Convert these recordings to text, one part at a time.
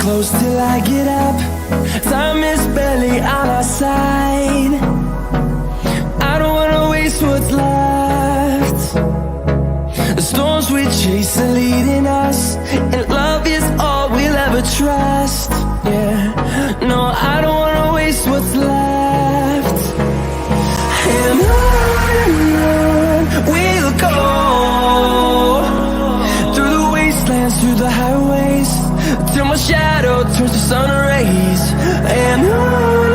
close till I get up. Time is barely on our side. I don't wanna waste what's left. The storms we chase are leading us, and love is all we'll ever trust. Yeah, no, I don't wanna waste what's left. And on we'll go, through the wastelands, through the highways, till my shadow turns to sun rays. And on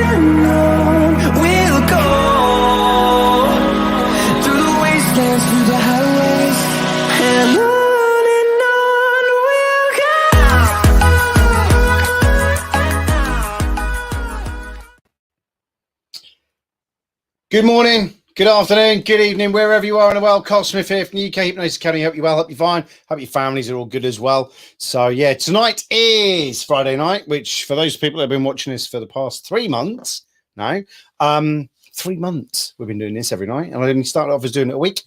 we'll go, through the wastelands, through the highways, and on we'll go. Good morning, good afternoon, good evening, wherever you are in the world. Karl Smith here from the UK Hypnosis Academy. Hope you're well, hope you're fine, hope your families are all good as well. So yeah, tonight is Friday night, which for those people that have been watching this for the past 3 months now, 3 months we've been doing this every night, and I only started off as doing it a week.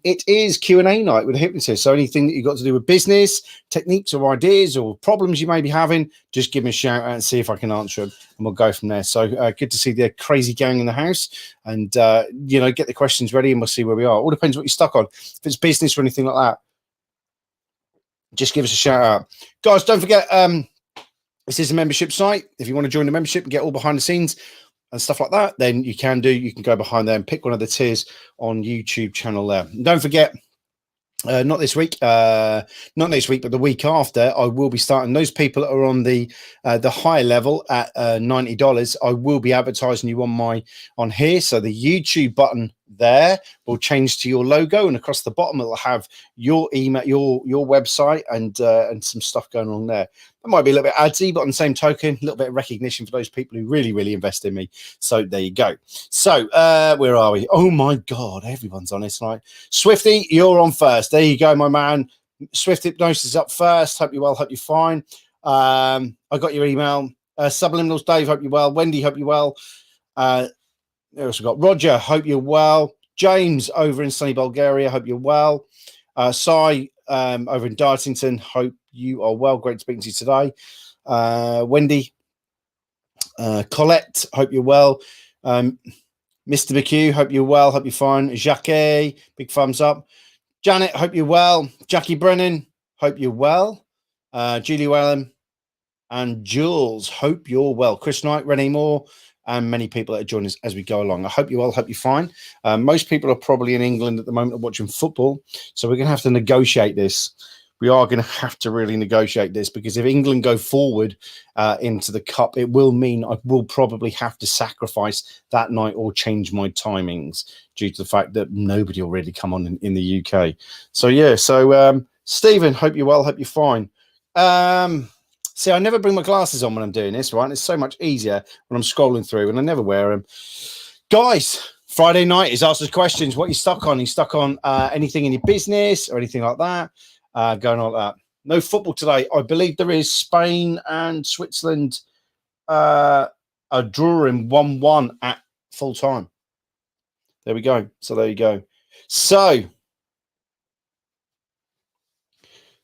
It is Q&A night with a hypnotist. So anything that you've got to do with business, techniques or ideas or problems you may be having, just give me a shout out and see if I can answer them, and we'll go from there. So good to see the crazy gang in the house, and you know, get the questions ready and we'll see where we are. All depends what you're stuck on. If it's business or anything like that, just give us a shout out. Guys, don't forget, this is a membership site. If you want to join the membership and get all behind the scenes and stuff like that, then you can go behind there and pick one of the tiers on YouTube channel there. And don't forget, not this week, not next week, but the week after, I will be starting. Those people that are on the higher level at $90, I will be advertising you on here. So the YouTube button there will change to your logo, and across the bottom it'll have your email, your website, and some stuff going on there. That might be a little bit adsy, but on the same token, a little bit of recognition for those people who really invest in me. So there you go. So where are we? Oh my God, everyone's on this tonight. Swifty, you're on first. There you go, my man. Swift Hypnosis up first. Hope you're well. Hope you're fine. I got your email. Subliminals, Dave. Hope you're well. Wendy, hope you're well. We also got Roger. Hope you're well. James over in sunny Bulgaria. Hope you're well. Sai over in Dartington. Hope you are well. Great speaking to you today. Wendy, Colette, hope you're well. Mr. McHugh, hope you're well. Hope you're fine. Jacques, big thumbs up. Janet, hope you're well. Jackie Brennan, hope you're well. Julie Wellham and Jules, hope you're well. Chris Knight, Renee Moore, and many people that are joining us as we go along. I hope you're well. Hope you're fine. Most people are probably in England at the moment watching football, so we're going to have to negotiate this. We are going to have to really negotiate this, because if England go forward into the cup, it will mean I will probably have to sacrifice that night or change my timings due to the fact that nobody will really come on in the UK. So yeah, so Stephen, hope you're well, hope you're fine. See, I never bring my glasses on when I'm doing this, right? And it's so much easier when I'm scrolling through, and I never wear them. Guys, Friday night is Ask Us Questions. What are you stuck on? Are you stuck on anything in your business or anything like that? Going on like that. No football today. I believe there is. Spain and Switzerland are drawing 1-1 at full time. There we go. So there you go. So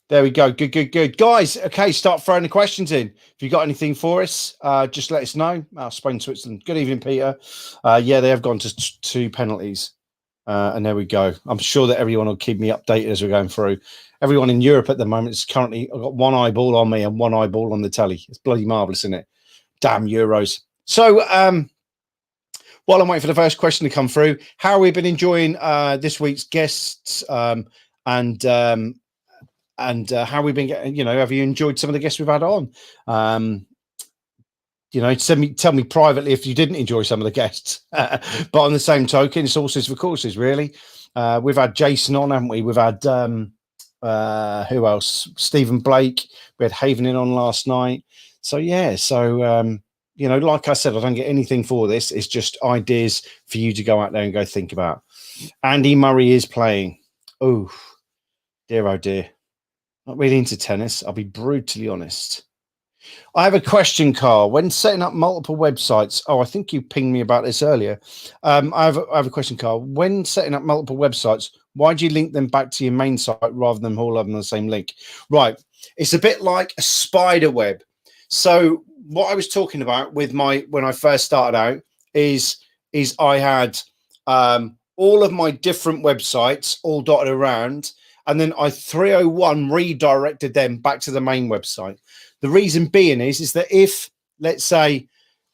there we go. Good. Guys, okay, start throwing the questions in. If you've got anything for us, just let us know. Spain, Switzerland. Good evening, Peter. Yeah, they have gone to 2 penalties. And there we go. I'm sure that everyone will keep me updated as we're going through. Everyone in Europe at the moment is currently, I've got one eyeball on me and one eyeball on the telly. It's bloody marvellous, isn't it? Damn Euros. So while I'm waiting for the first question to come through, how have we been enjoying this week's guests, and how we've been getting, you know, have you enjoyed some of the guests we've had on? You know, tell me privately if you didn't enjoy some of the guests. But on the same token, it's horses for courses, really. We've had Jason on, haven't we? We've had who else? Stephen Blake. We had Haven in on last night. So yeah, so you know, like I said, I don't get anything for this. It's just ideas for you to go out there and go think about. Andy Murray is playing. Oh dear. Not really into tennis. I'll be brutally honest. I have a question, Carl. When setting up multiple websites, I think you pinged me about this earlier. I have a question, Carl. When setting up multiple websites, why do you link them back to your main site rather than all of them on the same link? Right. It's a bit like a spider web. So what I was talking about with when I first started out is I had all of my different websites all dotted around, and then I 301 redirected them back to the main website. The reason being is that if, let's say,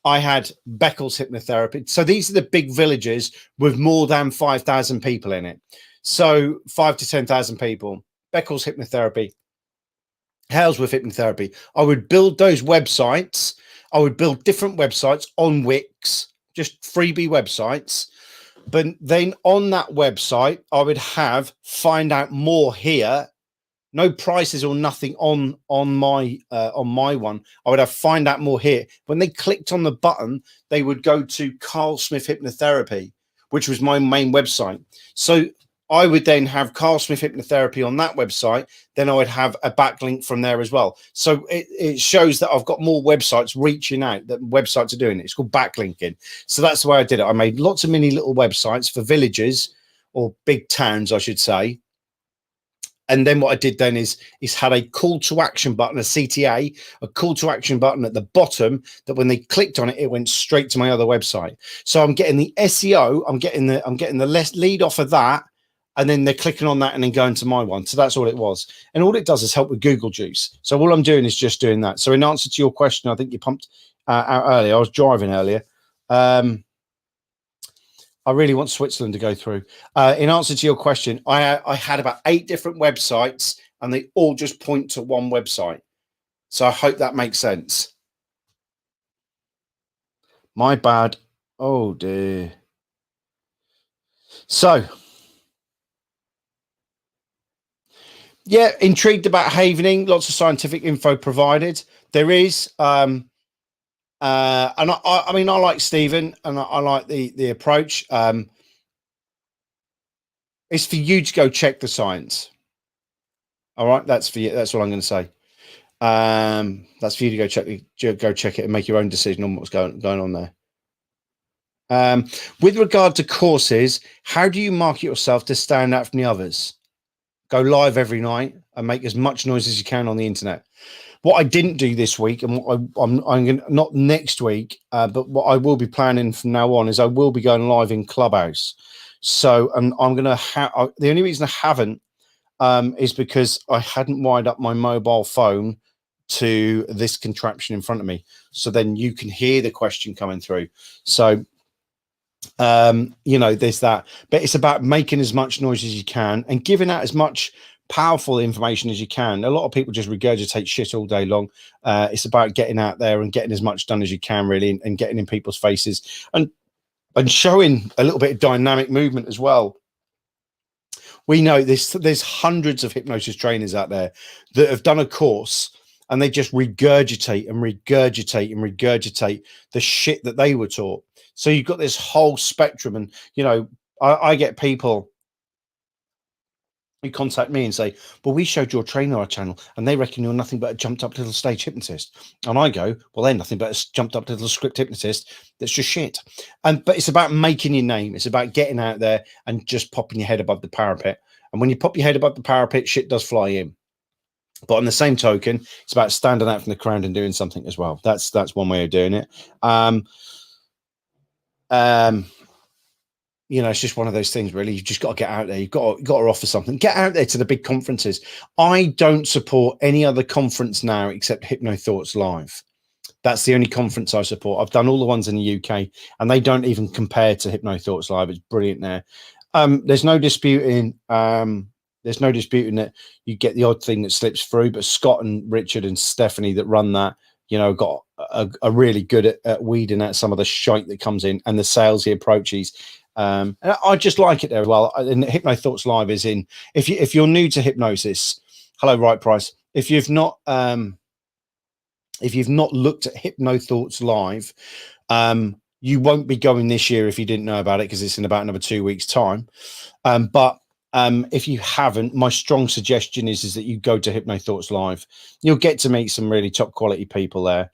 I had Beccles Hypnotherapy, so these are the big villages with more than 5,000 people in it. So 5 to 10,000 people. Beccles Hypnotherapy, Halesworth Hypnotherapy. I would build those websites. I would build different websites on Wix, just freebie websites. But then on that website, I would have find out more here. No prices or nothing on my one. I would have find out more here. When they clicked on the button, they would go to Karl Smith Hypnotherapy, which was my main website. So I would then have Karl Smith Hypnotherapy on that website. Then I would have a backlink from there as well. So it shows that I've got more websites reaching out, that websites are doing it. It's called backlinking. So that's the way I did it. I made lots of mini little websites for villages or big towns, I should say. And then what I did then is had a call to action button, a CTA, a call to action button at the bottom that when they clicked on it, it went straight to my other website. So I'm getting the SEO, I'm getting the less lead off of that, and then they're clicking on that and then going to my one. So that's all it was. And all it does is help with Google Juice. So all I'm doing is just doing that. So in answer to your question, I think you pumped out earlier. I was driving earlier. I really want Switzerland to go through. In answer to your question, I had about 8 different websites and they all just point to one website. So I hope that makes sense. My bad. Oh, dear. So, yeah, intrigued about havening. Lots of scientific info provided. There is. And I mean, I like Stephen and I like the approach. It's for you to go check the science. All right, that's for you. That's all I'm going to say. That's for you to go check it and make your own decision on what's going on there. With regard to courses, how do you market yourself to stand out from the others? Go live every night and make as much noise as you can on the internet. What I didn't do this week, and what I'm going to, not next week, but what I will be planning from now on is I will be going live in Clubhouse. So, and I'm going to have, the only reason I haven't is because I hadn't wired up my mobile phone to this contraption in front of me. So then you can hear the question coming through. So, you know, there's that, but it's about making as much noise as you can and giving out as much powerful information as you can. A lot of people just regurgitate shit all day long. It's about getting out there and getting as much done as you can, really, and getting in people's faces and showing a little bit of dynamic movement as well. We know there's hundreds of hypnosis trainers out there that have done a course and they just regurgitate and regurgitate and regurgitate the shit that they were taught. So you've got this whole spectrum, and you know, I get people who contact me and say, well, we showed your trainer our channel and they reckon you're nothing but a jumped up little stage hypnotist. And I go, well, they're nothing but a jumped up little script hypnotist that's just shit. But it's about making your name. It's about getting out there and just popping your head above the parapet. And when you pop your head above the parapet, shit does fly in. But on the same token, it's about standing out from the crowd and doing something as well. That's one way of doing it. You know, it's just one of those things, really. You've just got to get out there. You've got to offer something. Get out there to the big conferences. I don't support any other conference now except Hypnothoughts Live. That's the only conference I support. I've done all the ones in the UK, and they don't even compare to Hypnothoughts Live. It's brilliant there. There's no disputing. There's no disputing that you get the odd thing that slips through. But Scott and Richard and Stephanie that run that, you know, got are really good at weeding out some of the shite that comes in and the salesy approaches. And I just like it there as well. And Hypnothoughts Live is in. If you're new to hypnosis, hello, Right Price. If you've not looked at Hypnothoughts Live, you won't be going this year if you didn't know about it, because it's in about another 2 weeks' time. But if you haven't, my strong suggestion is that you go to Hypnothoughts Live. You'll get to meet some really top quality people there.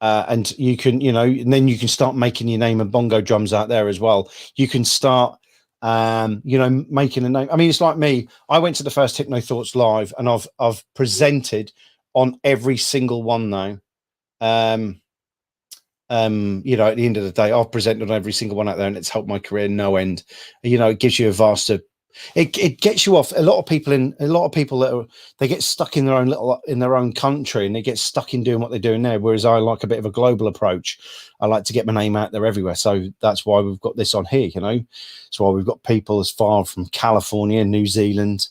And you can, you know, and then you can start making your name and bongo drums out there as well. You can start, you know, making a name. I mean, it's like me. I went to the first Hypnothoughts Live, and I've presented on every single one though. You know, at the end of the day, I've presented on every single one out there, and it's helped my career no end. You know, it gives you a vast, it gets you off. A lot of people that are, they get stuck in their own country, and they get stuck in doing what they're doing there. Whereas I like a bit of a global approach. I like to get my name out there everywhere. So that's why we've got this on here. You know, that's why we've got people as far from California, New Zealand,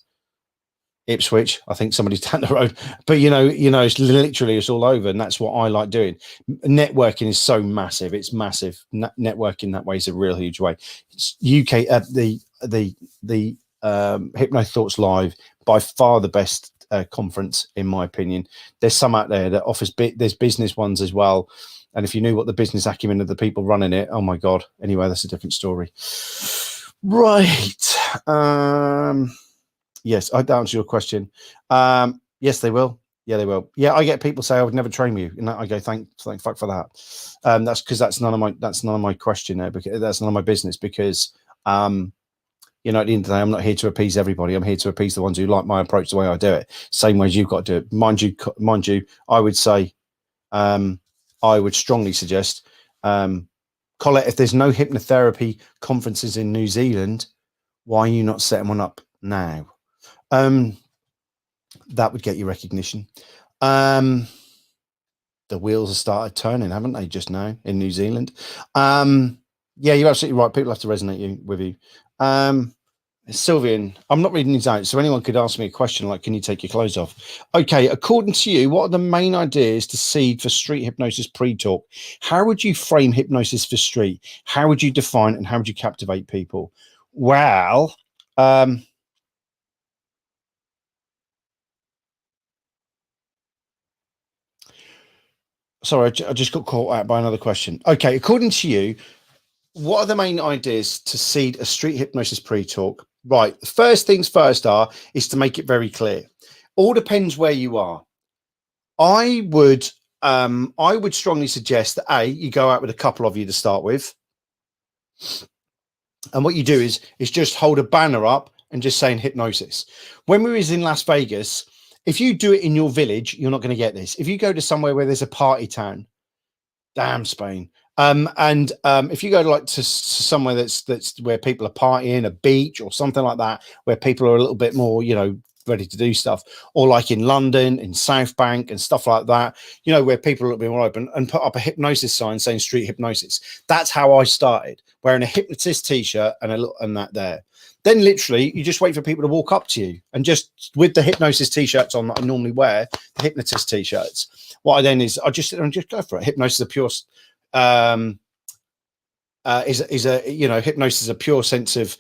Ipswich, I think somebody's down the road, but you know, it's literally, it's all over, and that's what I like doing. Networking is so massive; it's massive. Networking that way is a real huge way. It's UK the Hypno Thoughts Live, by far the best conference in my opinion. There's some out there that offers there's business ones as well, and if you knew what the business acumen of the people running it, oh my god. Anyway, that's a different story. Right. Yes, I answer your question. Yes, they will. Yeah, they will. Yeah, I get people say I would never train you, and I go, thank fuck for that. That's because that's none of my question there, because that's none of my business. Because you know, at the end of the day, I'm not here to appease everybody. I'm here to appease the ones who like my approach, the way I do it. Same way as you've got to do it. Mind you, I would say, I would strongly suggest, Colette, if there's no hypnotherapy conferences in New Zealand, why are you not setting one up now? That would get you recognition. The wheels have started turning, haven't they, just now in New Zealand? Yeah, you're absolutely right. People have to resonate with you. Sylvian, I'm not reading these out, so anyone could ask me a question like, can you take your clothes off? Okay, according to you, what are the main ideas to seed for street hypnosis pre-talk? How would you frame hypnosis for street? How would you define and how would you captivate people? Well, sorry, I just got caught out by another question. Okay, according to you, what are the main ideas to seed a street hypnosis pre-talk? Right, first things first is to make it very clear. All depends where you are. I would strongly suggest that you go out with a couple of you to start with, and what you do is just hold a banner up and just saying hypnosis. When we was in Las Vegas, if you do it in your village, you're not going to get this. If you go to somewhere where there's a party town, damn Spain. If you go to somewhere that's where people are partying, a beach or something like that, where people are a little bit more, you know, ready to do stuff, or like in London, in South Bank and stuff like that, you know, where people are a little bit more open, and put up a hypnosis sign saying street hypnosis. That's how I started, wearing a hypnotist t-shirt and that there. Then literally you just wait for people to walk up to you, and just with the hypnosis t-shirts on that I normally wear, the hypnotist t-shirts, what I then is I just go for it. Hypnosis is a pure hypnosis is a pure sense of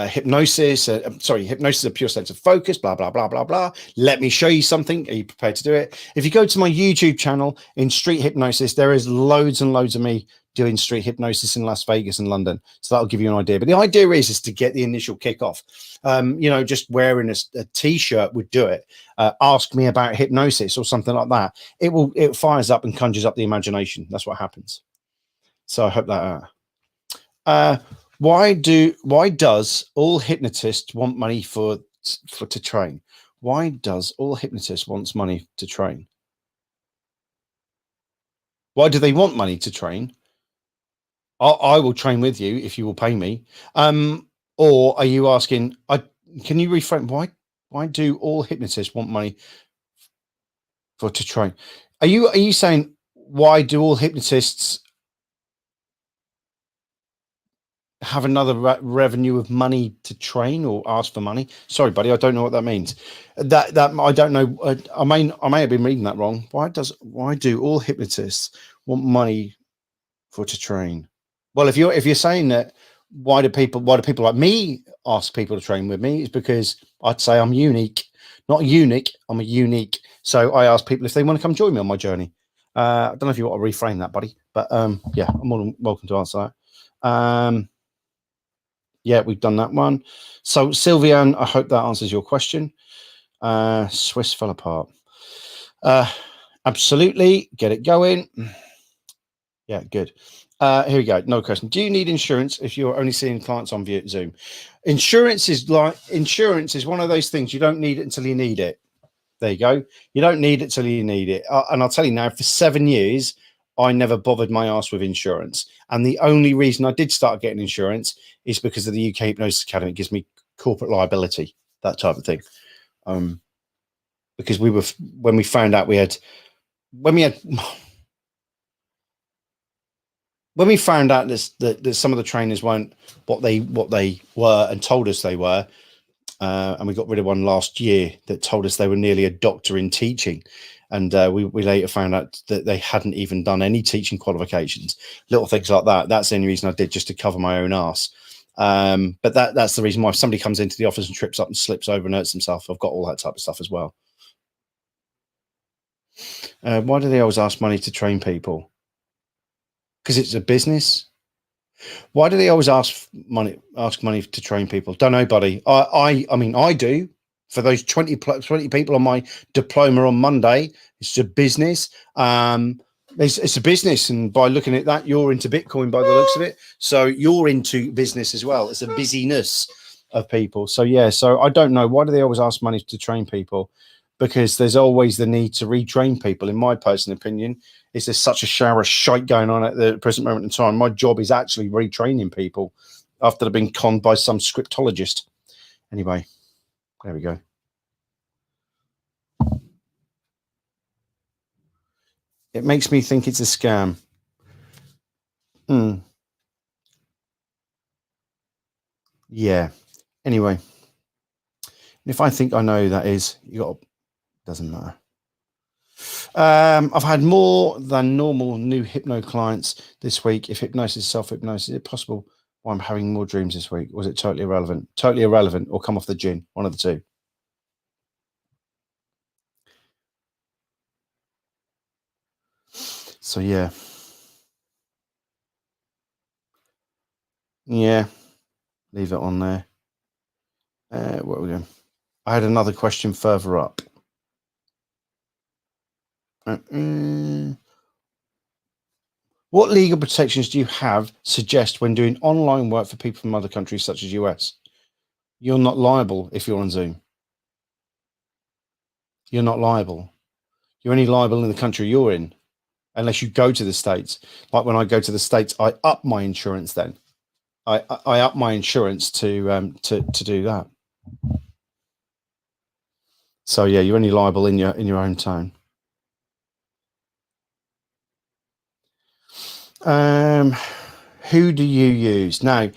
hypnosis. Hypnosis is a pure sense of focus, blah, blah, blah, blah, blah. Let me show you something. Are you prepared to do it? If you go to my YouTube channel in street hypnosis, there is loads and loads of me doing street hypnosis in Las Vegas and London. So that'll give you an idea. But the idea is to get the initial kickoff. You know, just wearing a t-shirt would do it. Ask me about hypnosis or something like that. It fires up and conjures up the imagination. That's what happens. So I hope that why does all hypnotists want money to train? Why does all hypnotists want money to train? Why do they want money to train? I will train with you if you will pay me. Or are you asking, can you reframe, why do all hypnotists want money to train? Are you saying, why do all hypnotists have another revenue of money to train, or ask for money? Sorry, buddy, I don't know what that means. That I don't know. I may have been reading that wrong. Why do all hypnotists want money to train? Well, if you're saying that, why do people like me ask people to train with me? It's because I'd say I'm unique. Not unique, I'm a unique. So I ask people if they want to come join me on my journey. I don't know if you want to reframe that, buddy, but yeah, I'm more than welcome to answer that. Yeah, we've done that one. So Sylvian, I hope that answers your question. Swiss fell apart. Absolutely, get it going. Yeah, good. Here we go. No question. Do you need insurance if you're only seeing clients on Zoom? Insurance is one of those things, you don't need it until you need it. There you go. You don't need it till you need it. And I'll tell you now, for 7 years, I never bothered my ass with insurance. And the only reason I did start getting insurance is because of the UK Hypnosis Academy. It gives me corporate liability, that type of thing. Because when we found out when we found out that some of the trainers weren't what they were and told us they were, and we got rid of one last year that told us they were nearly a doctor in teaching, and we later found out that they hadn't even done any teaching qualifications. Little things like that. That's the only reason I did, just to cover my own ass. But that's the reason why if somebody comes into the office and trips up and slips over and hurts himself, I've got all that type of stuff as well. Why do they always ask money to train people? Because it's a business. Why do they always ask money to train people? Don't know, buddy. I mean, I do. For those 20 people on my diploma on Monday, it's a business. It's a business, and by looking at that, you're into Bitcoin by the looks of it. So you're into business as well. It's a busyness of people. So yeah. So I don't know, why do they always ask money to train people? Because there's always the need to retrain people. In my personal opinion, is there's such a shower of shite going on at the present moment in time. My job is actually retraining people after they've been conned by some scriptologist. Anyway, there we go. It makes me think it's a scam. Yeah. Anyway, if I think I know who that is, doesn't matter. I've had more than normal new hypno clients this week. If hypnosis is self-hypnosis, is it possible why I'm having more dreams this week? Was it totally irrelevant? Totally irrelevant, or come off the gin? One of the two. So yeah. Yeah. Leave it on there. What are we doing? I had another question further up. What legal protections do you suggest when doing online work for people from other countries such as US? You're not liable if you're on Zoom. You're not liable. You're only liable in the country you're in, unless you go to the States. Like when I go to the States, I up my insurance then. I up my insurance to do that. So yeah, you're only liable in your own town. Who do you use now?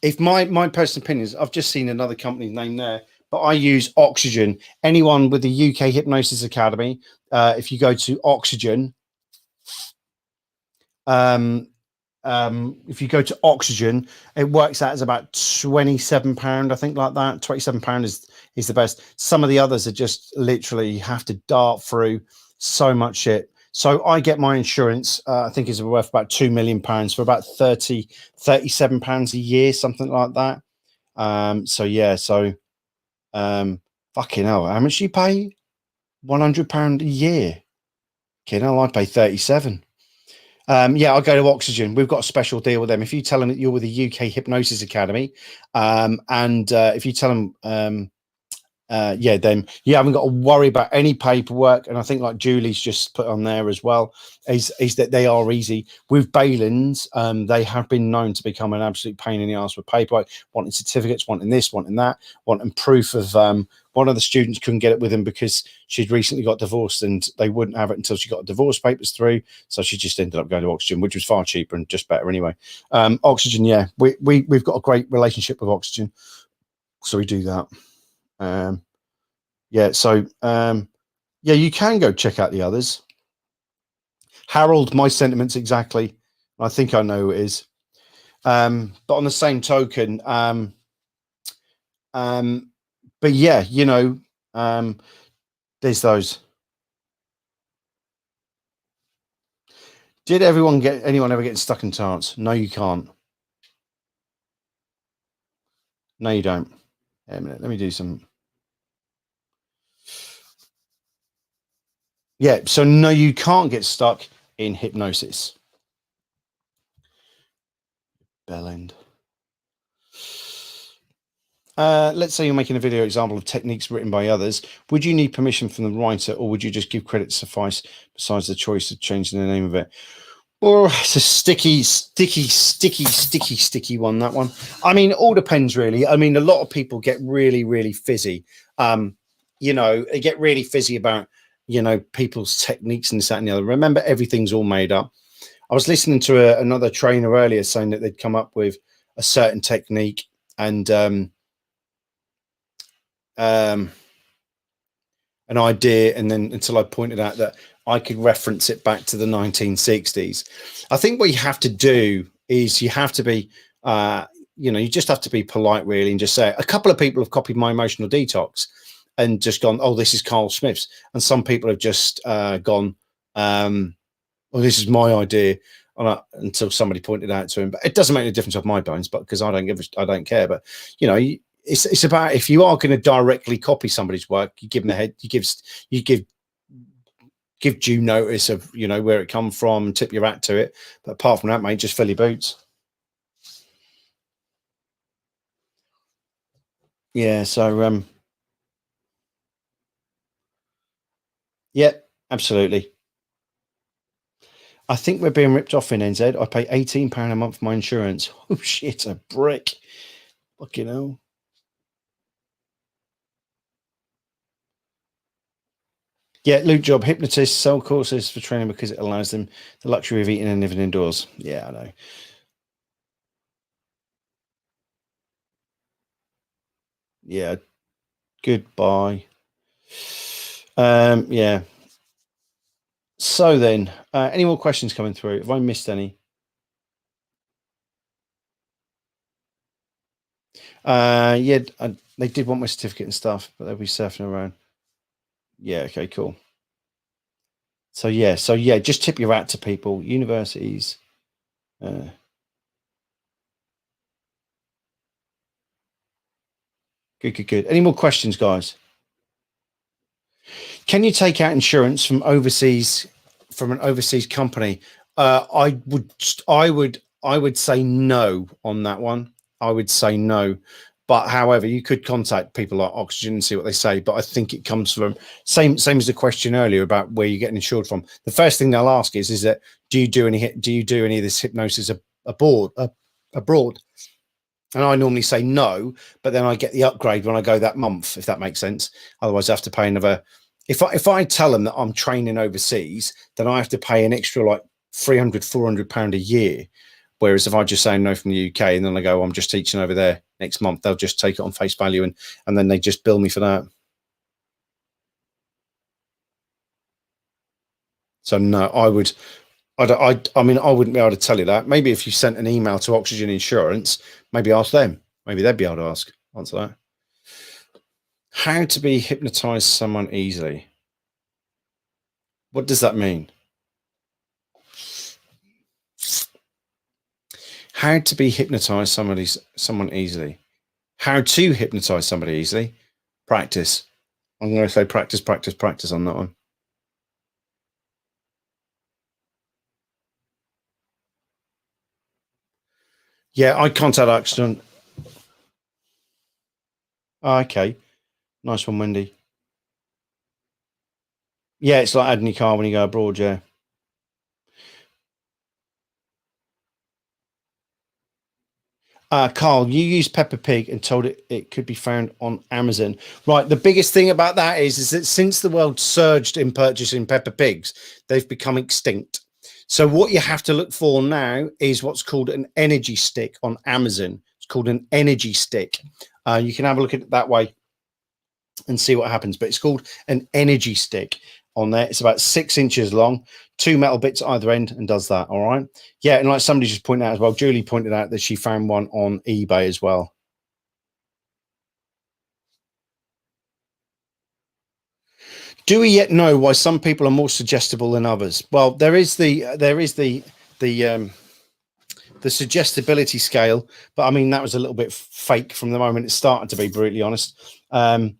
If my personal opinion is, I've just seen another company's name there, but I use Oxygen. Anyone with the UK Hypnosis Academy, if you go to Oxygen, if you go to Oxygen, it works out as about £27, I think, like that. £27 is the best. Some of the others are just literally, you have to dart through so much shit. So I get my insurance, I think is worth about £2 million for about £37 a year, something like that. So yeah, so fucking hell, how much do you pay? £100 a year. Okay, now I pay 37. Yeah, I'll go to Oxygen. We've got a special deal with them. If you tell them that you're with the UK Hypnosis Academy, and if you tell them, then you haven't got to worry about any paperwork. And I think, like Julie's just put on there as well, is that they are easy. With Balins, they have been known to become an absolute pain in the ass with paperwork, wanting certificates, wanting this, wanting that, wanting proof of. One of the students couldn't get it with him because she'd recently got divorced, and they wouldn't have it until she got divorce papers through. So she just ended up going to Oxygen, which was far cheaper and just better anyway. Oxygen, yeah, we've got a great relationship with Oxygen, so we do that. Yeah, so yeah, you can go check out the others. Harold, my sentiments exactly. I think I know who it is. But on the same token, but yeah, you know, there's those. Did anyone ever get stuck in trance? No, you can't. No, you don't. Wait a minute, let me do some. Yeah, so no, you can't get stuck in hypnosis. Bell end. let's say you're making a video example of techniques written by others. Would you need permission from the writer, or would you just give credit suffice besides the choice of changing the name of it? Or it's a sticky one, that one. I mean, it all depends, really. I mean, a lot of people get really, really fizzy. You know, they get really fizzy about, you know, people's techniques and this, that, and the other. Remember, everything's all made up. I was listening to another trainer earlier saying that they'd come up with a certain technique and an idea, and then until I pointed out that I could reference it back to the 1960s. I think what you have to do is you have to be, you know, you just have to be polite, really, and just say, a couple of people have copied my emotional detox and just gone, oh, this is Karl Smith's. And some people have just gone, well, this is my idea, until somebody pointed out to him. But it doesn't make any difference off my bones, but because I don't care. But, you know, it's about, if you are going to directly copy somebody's work, you give them the head, you give due notice of, you know, where it come from, and tip your hat to it. But apart from that, mate, just fill your boots. Yeah. So, yeah, absolutely. I think we're being ripped off in NZ. I pay £18 a month for my insurance. Oh shit, a brick. Fucking hell. Yeah, Luke Job, hypnotists sell courses for training because it allows them the luxury of eating and living indoors. Yeah, I know. Yeah. Goodbye. Yeah. So then, any more questions coming through? Have I missed any? Yeah, they did want my certificate and stuff, but they'll be surfing around. Yeah, okay, cool. So yeah, just tip your hat to people, universities. Good. Any more questions, guys? Can you take out insurance from an overseas company? I would say no on that one. I would say no. But however, you could contact people like Oxygen and see what they say. But I think it comes from same as the question earlier about where you're getting insured from. The first thing they'll ask is that do you do any of this hypnosis abroad? And I normally say no, but then I get the upgrade when I go that month, if that makes sense. Otherwise, I have to pay another. If I tell them that I'm training overseas, then I have to pay an extra like £300-400 a year. Whereas if I just say no from the UK and then I go, I'm just teaching over there next month, they'll just take it on face value and then they just bill me for that. So no, I mean, I wouldn't be able to tell you that. Maybe if you sent an email to Oxygen Insurance, maybe ask them. Maybe they'd be able to answer that. How to be hypnotize someone easily. What does that mean? How to be hypnotize someone easily. How to hypnotize somebody easily. Practice. I'm going to say practice on that one. Yeah, I contact Oxygen. Oh, okay. Nice one, Wendy. Yeah, it's like adding your car when you go abroad, yeah. Carl, you used Peppa Pig and told it could be found on Amazon. Right. The biggest thing about that is that since the world surged in purchasing Peppa Pigs, they've become extinct. So what you have to look for now is what's called an energy stick on Amazon. It's called an energy stick. You can have a look at it that way and see what happens. But it's called an energy stick on there. It's about 6 inches long, 2 metal bits at either end, and does that. All right. Yeah. And like somebody just pointed out as well, Julie pointed out that she found one on eBay as well. Do we yet know why some people are more suggestible than others? Well, there is the suggestibility scale, but I mean that was a little bit fake from the moment it started, to be brutally honest. And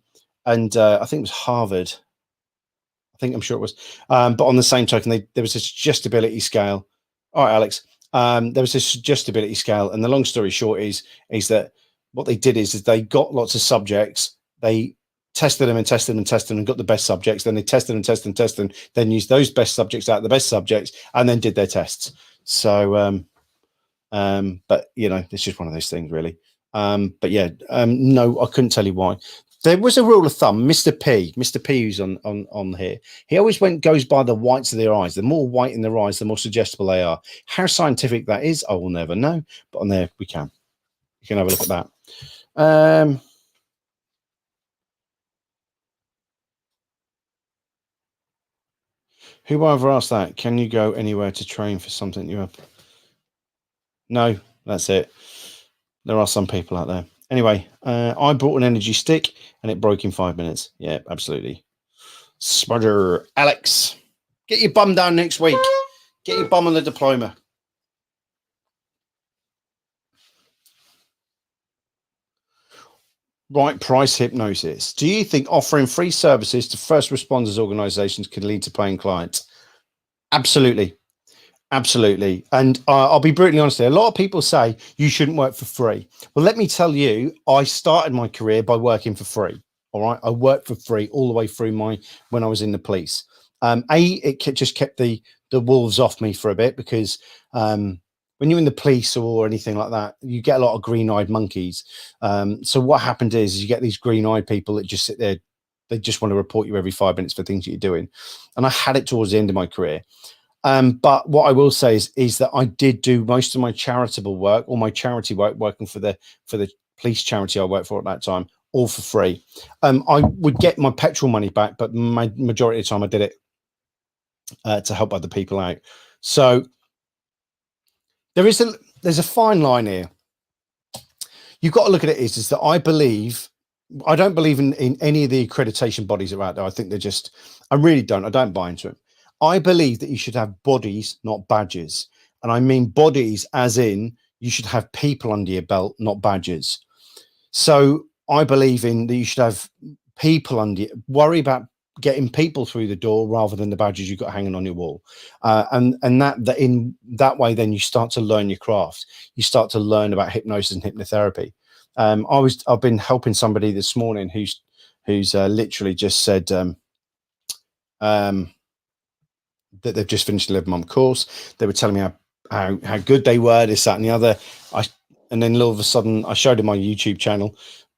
I think it was Harvard. I'm sure it was. But on the same token, there was a suggestibility scale. All right, Alex. There was a suggestibility scale, and the long story short is that what they did is they got lots of subjects, they tested them and tested them and tested them and got the best subjects, then they tested and tested and tested and then used those best subjects out of the best subjects and then did their tests. So but you know, it's just one of those things really. But yeah, no, I couldn't tell you why. There was a rule of thumb. Mr. P, who's on here, he always goes by the whites of their eyes. The more white in their eyes, the more suggestible they are. How scientific that is, I will never know. But on there, we can. You can have a look at that. Whoever asked that, can you go anywhere to train for something you have? No, that's it. There are some people out there. Anyway, I brought an energy stick and it broke in 5 minutes. Yeah, absolutely. Smudger. Alex, get your bum down next week. Get your bum on the diploma. Right price hypnosis. Do you think offering free services to first responders organizations can lead to paying clients? Absolutely. Absolutely. And I'll be brutally honest here. A lot of people say you shouldn't work for free. Well, let me tell you, I started my career by working for free. All right. I worked for free all the way through when I was in the police. It just kept the wolves off me for a bit because when you're in the police or anything like that, you get a lot of green-eyed monkeys. So what happened is you get these green-eyed people that just sit there. They just want to report you every 5 minutes for things that you're doing. And I had it towards the end of my career. But what I will say is that I did do most of my charitable work or my charity work working for the police charity I worked for at that time, all for free. I would get my petrol money back, but my majority of the time I did it to help other people out. So there's a fine line here. You've got to look at it is that I don't believe in any of the accreditation bodies that are out there. I think I really don't. I don't buy into it. I believe that you should have bodies, not badges. And I mean bodies as in you should have people under your belt, not badges. So I believe in that you should have people under you. Worry about getting people through the door rather than the badges you've got hanging on your wall. And that in that way, then you start to learn your craft. You start to learn about hypnosis and hypnotherapy. I've been helping somebody this morning who's literally just said, that they've just finished an 11-month course. They were telling me how good they were, this, that, and the other. And then all of a sudden, I showed them my YouTube channel,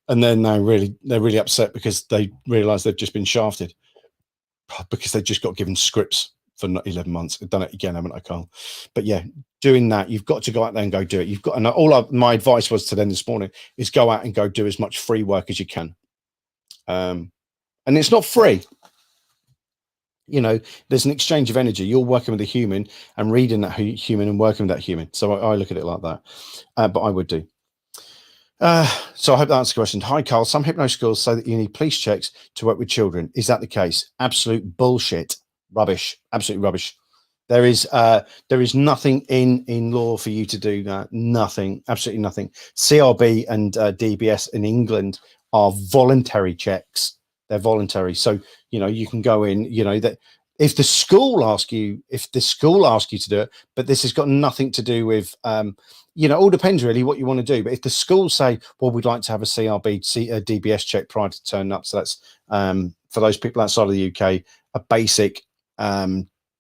and then they're really upset because they realise they've just been shafted because they just got given scripts for 11 months. I've done it again, haven't I, Carl? But yeah, doing that, you've got to go out there and go do it. You've got, and my advice was to them this morning is go out and go do as much free work as you can. And it's not free. You know, there's an exchange of energy. You're working with a human and reading that human and working with that human. So I look at it like that. But I would do. So I hope that answers the question. Hi, Carl. Some hypnosis schools say that you need police checks to work with children. Is that the case? Absolute bullshit. Rubbish. Absolute rubbish. There is nothing in law for you to do that. Nothing. Absolutely nothing. CRB and DBS in England are voluntary checks. They're voluntary. So, you know, you can go in, you know, that if the school asks you to do it, but this has got nothing to do with, you know, all depends really what you want to do. But if the school say, well, we'd like to have a DBS check prior to turning up. So that's for those people outside of the UK, a basic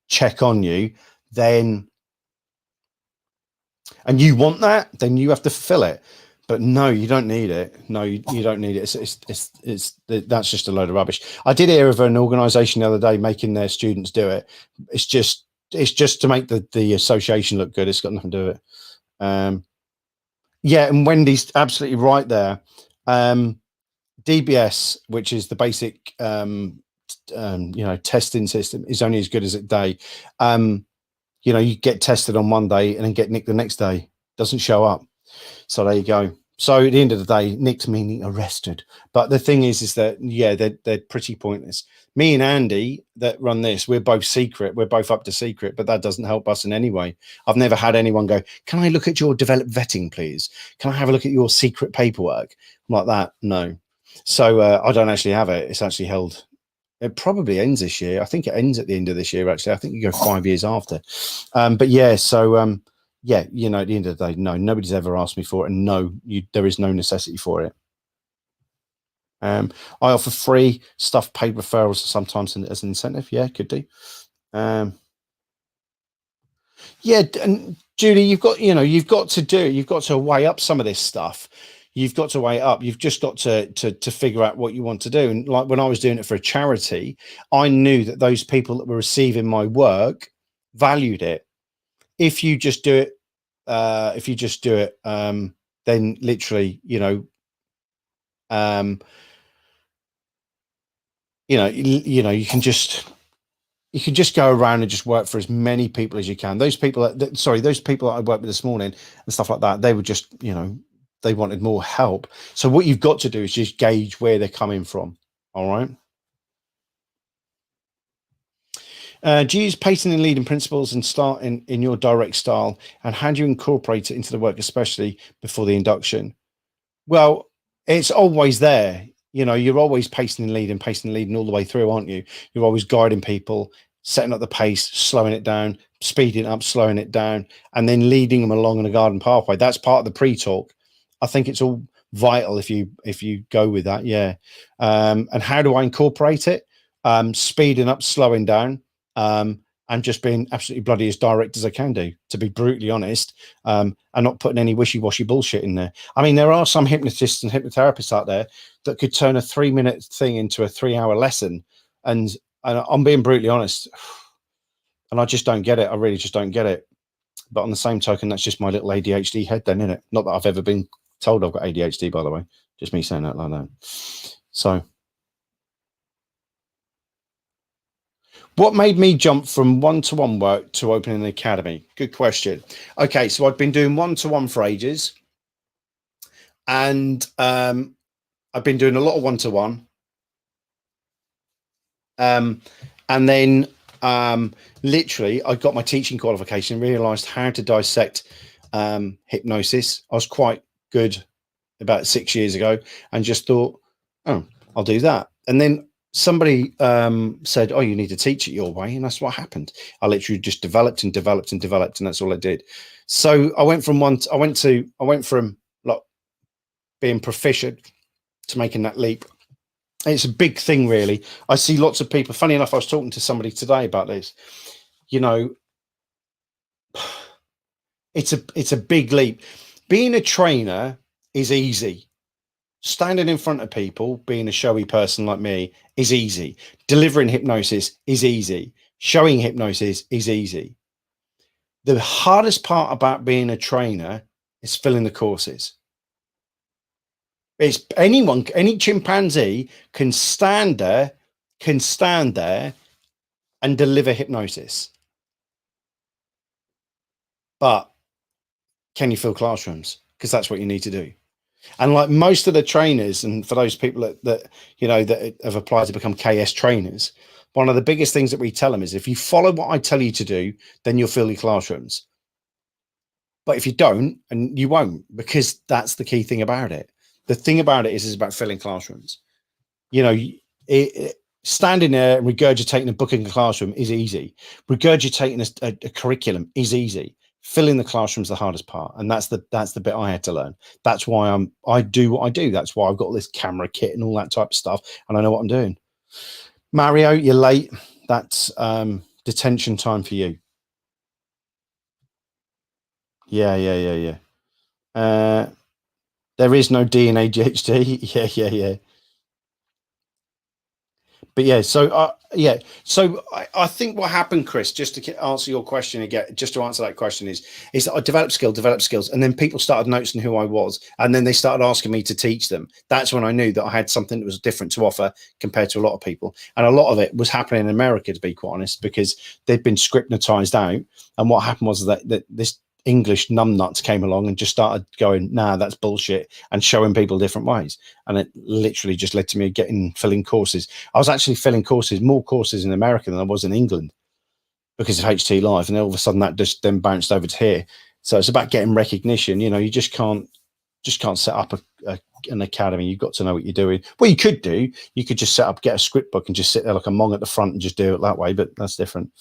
check on you, then, and you want that, then you have to fulfill it. But no, you don't need it. No, you don't need it. That's just a load of rubbish. I did hear of an organisation the other day making their students do it. It's just to make the association look good. It's got nothing to do with it. Yeah, and Wendy's absolutely right there. DBS, which is the basic you know, testing system, is only as good as its day. You know, you get tested on one day and then get nicked the next day. Doesn't show up. So there you go. So at the end of the day, nicked meaning arrested. But the thing is that, yeah, they're pretty pointless. Me and Andy that run this, we're both secret. We're both up to secret, but that doesn't help us in any way. I've never had anyone go, can I look at your developed vetting, please? Can I have a look at your secret paperwork? Like that? No. So I don't actually have it. It's actually held. It probably ends this year. I think it ends at the end of this year, actually. I think you go 5 years after. But yeah, so yeah, you know, at the end of the day, no, nobody's ever asked me for it, and no, there is no necessity for it. I offer free stuff, paid referrals sometimes as an incentive. Yeah, could do. Yeah, and Judy, you've got to weigh up some of this stuff. You've got to weigh it up. You've just got to figure out what you want to do. And like when I was doing it for a charity, I knew that those people that were receiving my work valued it. If you just do it, then literally, you you can just go around and just work for as many people as you can. Those people that I worked with this morning and stuff like that, they were just, they wanted more help. So what you've got to do is just gauge where they're coming from. All right. Do you use pacing and leading principles and start in your direct style? And how do you incorporate it into the work, especially before the induction? Well, it's always there. You're always pacing and leading all the way through, aren't you? You're always guiding people, setting up the pace, slowing it down, speeding up, slowing it down, and then leading them along in a garden pathway. That's part of the pre-talk. I think it's all vital if you go with that. Yeah. And how do I incorporate it? Speeding up, slowing down, and just being absolutely bloody as direct as I can do, to be brutally honest, and not putting any wishy-washy bullshit in there. I mean, there are some hypnotists and hypnotherapists out there that could turn a 3-minute thing into a 3-hour lesson. And I'm being brutally honest, and I just don't get it. I really just don't get it. But on the same token, that's just my little ADHD head then, isn't it? Not that I've ever been told I've got ADHD, by the way. Just me saying that like that. So what made me jump from one-to-one work to opening an academy? Good question. Okay, so I've been doing one-to-one for ages, and I've been doing a lot of one-to-one, and then literally I got my teaching qualification, realized how to dissect hypnosis. I was quite good about 6 years ago, and just thought, oh, I'll do that. And then somebody said, oh, you need to teach it your way. And that's what happened. I literally just developed and developed and developed, and that's all I did. So I went from like being proficient to making that leap. It's a big thing, really. I see lots of people. Funny enough, I was talking to somebody today about this. It's a big leap. Being a trainer is easy. Standing in front of people, being a showy person like me, is easy. Delivering hypnosis is easy. Showing hypnosis is easy. The hardest part about being a trainer is filling the courses. It's any chimpanzee can stand there and deliver hypnosis. But can you fill classrooms? Because that's what you need to do. And like most of the trainers, and for those people that have applied to become KS trainers, one of the biggest things that we tell them is, if you follow what I tell you to do, then you'll fill your classrooms. But if you don't, and you won't, because that's the key thing about it. The thing about it is about filling classrooms. Standing there and regurgitating a book in the classroom is easy. Regurgitating a curriculum is easy. Filling the classroom's the hardest part, and that's the bit I had to learn. That's why I do what I do. That's why I've got this camera kit and all that type of stuff, and I know what I'm doing. Mario, you're late. That's detention time for you. Yeah. There is no D in ADHD. Yeah. But yeah, so I think what happened, Chris, just to answer your question again, just to answer that question is that I developed skills, and then people started noticing who I was, and then they started asking me to teach them. That's when I knew that I had something that was different to offer compared to a lot of people. And a lot of it was happening in America, to be quite honest, because they'd been scriptnotized out. And what happened was that this English numbnuts came along and just started going, nah, that's bullshit, and showing people different ways. And it literally just led to me filling courses. I was actually filling more courses in America than I was in England because of HT Live. And then all of a sudden that just then bounced over to here. So it's about getting recognition. You just can't set up an academy. You've got to know what you're doing. Well, you could just get a script book and just sit there like a mong at the front and just do it that way, but that's different.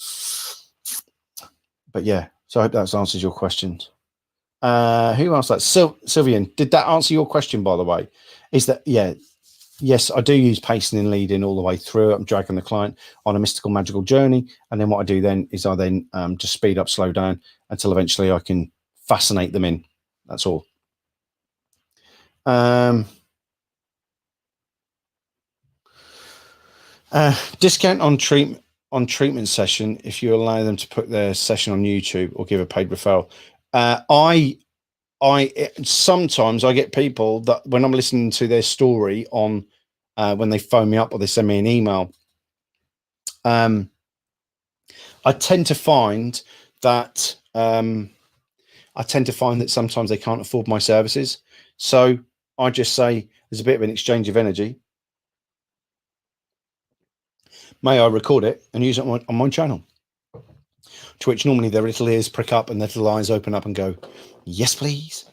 But yeah, So I hope that answers your questions. Who asked that? Sylvian, did that answer your question, by the way? Is that, yeah, yes, I do use pacing and leading all the way through. I'm dragging the client on a mystical, magical journey. And then what I do then is I then just speed up, slow down until eventually I can fascinate them in. That's all. Discount on treatment session if you allow them to put their session on YouTube or give a paid referral. Sometimes I get people that when I'm listening to their story on when they phone me up or they send me an email, I tend to find that sometimes they can't afford my services. So I just say there's a bit of an exchange of energy. May I record it and use it on my channel? To which normally their little ears prick up and their little eyes open up and go, yes, please.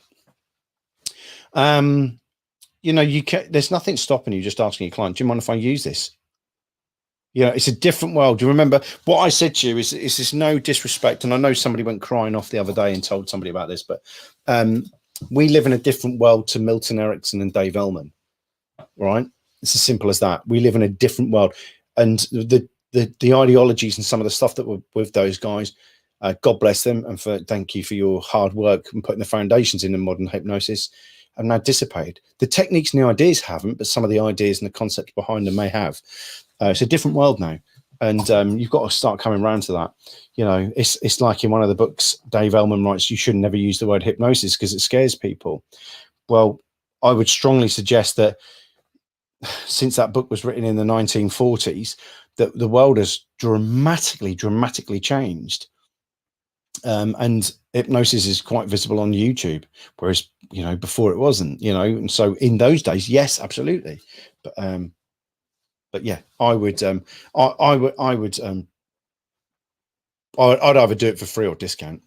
You know, there's nothing stopping you just asking your client, do you mind if I use this? You know, it's a different world. Do you remember what I said to you is this no disrespect? And I know somebody went crying off the other day and told somebody about this, but we live in a different world to Milton Erickson and Dave Ellman, right? It's as simple as that. We live in a different world. And the ideologies and some of the stuff that were with those guys, God bless them, and thank you for your hard work and putting the foundations in modern hypnosis, have now dissipated. The techniques and the ideas haven't, but some of the ideas and the concepts behind them may have. It's a different world now, and you've got to start coming around to that. You know, it's like in one of the books, Dave Ellman writes, you should never use the word hypnosis because it scares people. Well, I would strongly suggest that since that book was written in the 1940s, that the world has dramatically changed. And hypnosis is quite visible on YouTube, whereas, you know, before it wasn't, you know, and so in those days, yes, absolutely. But yeah, I'd either do it for free or discount.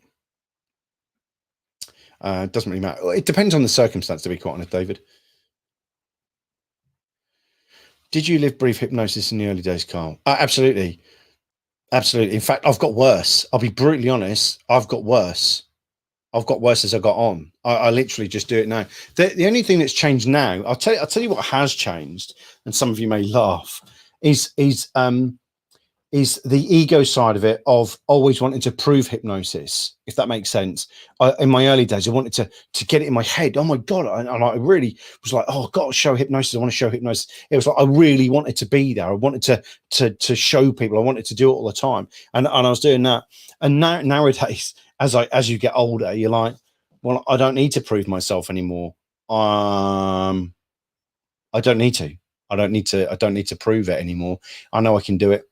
Doesn't really matter. It depends on the circumstance, to be quite honest, David. Did you live brief hypnosis in the early days, Carl? Absolutely. Absolutely. In fact, I've got worse. I'll be brutally honest. I've got worse as I got on. I literally just do it now. The only thing that's changed now, I'll tell you what has changed, and some of you may laugh, is the ego side of it, of always wanting to prove hypnosis, if that makes sense. In my early days, I wanted to get it in my head. Oh my God. And I really was like, oh, I've got to show hypnosis. I want to show hypnosis. It was like, I really wanted to be there. I wanted to show people. I wanted to do it all the time. And I was doing that. And nowadays, as you get older, you're like, well, I don't need to prove myself anymore. I don't need to prove it anymore. I know I can do it.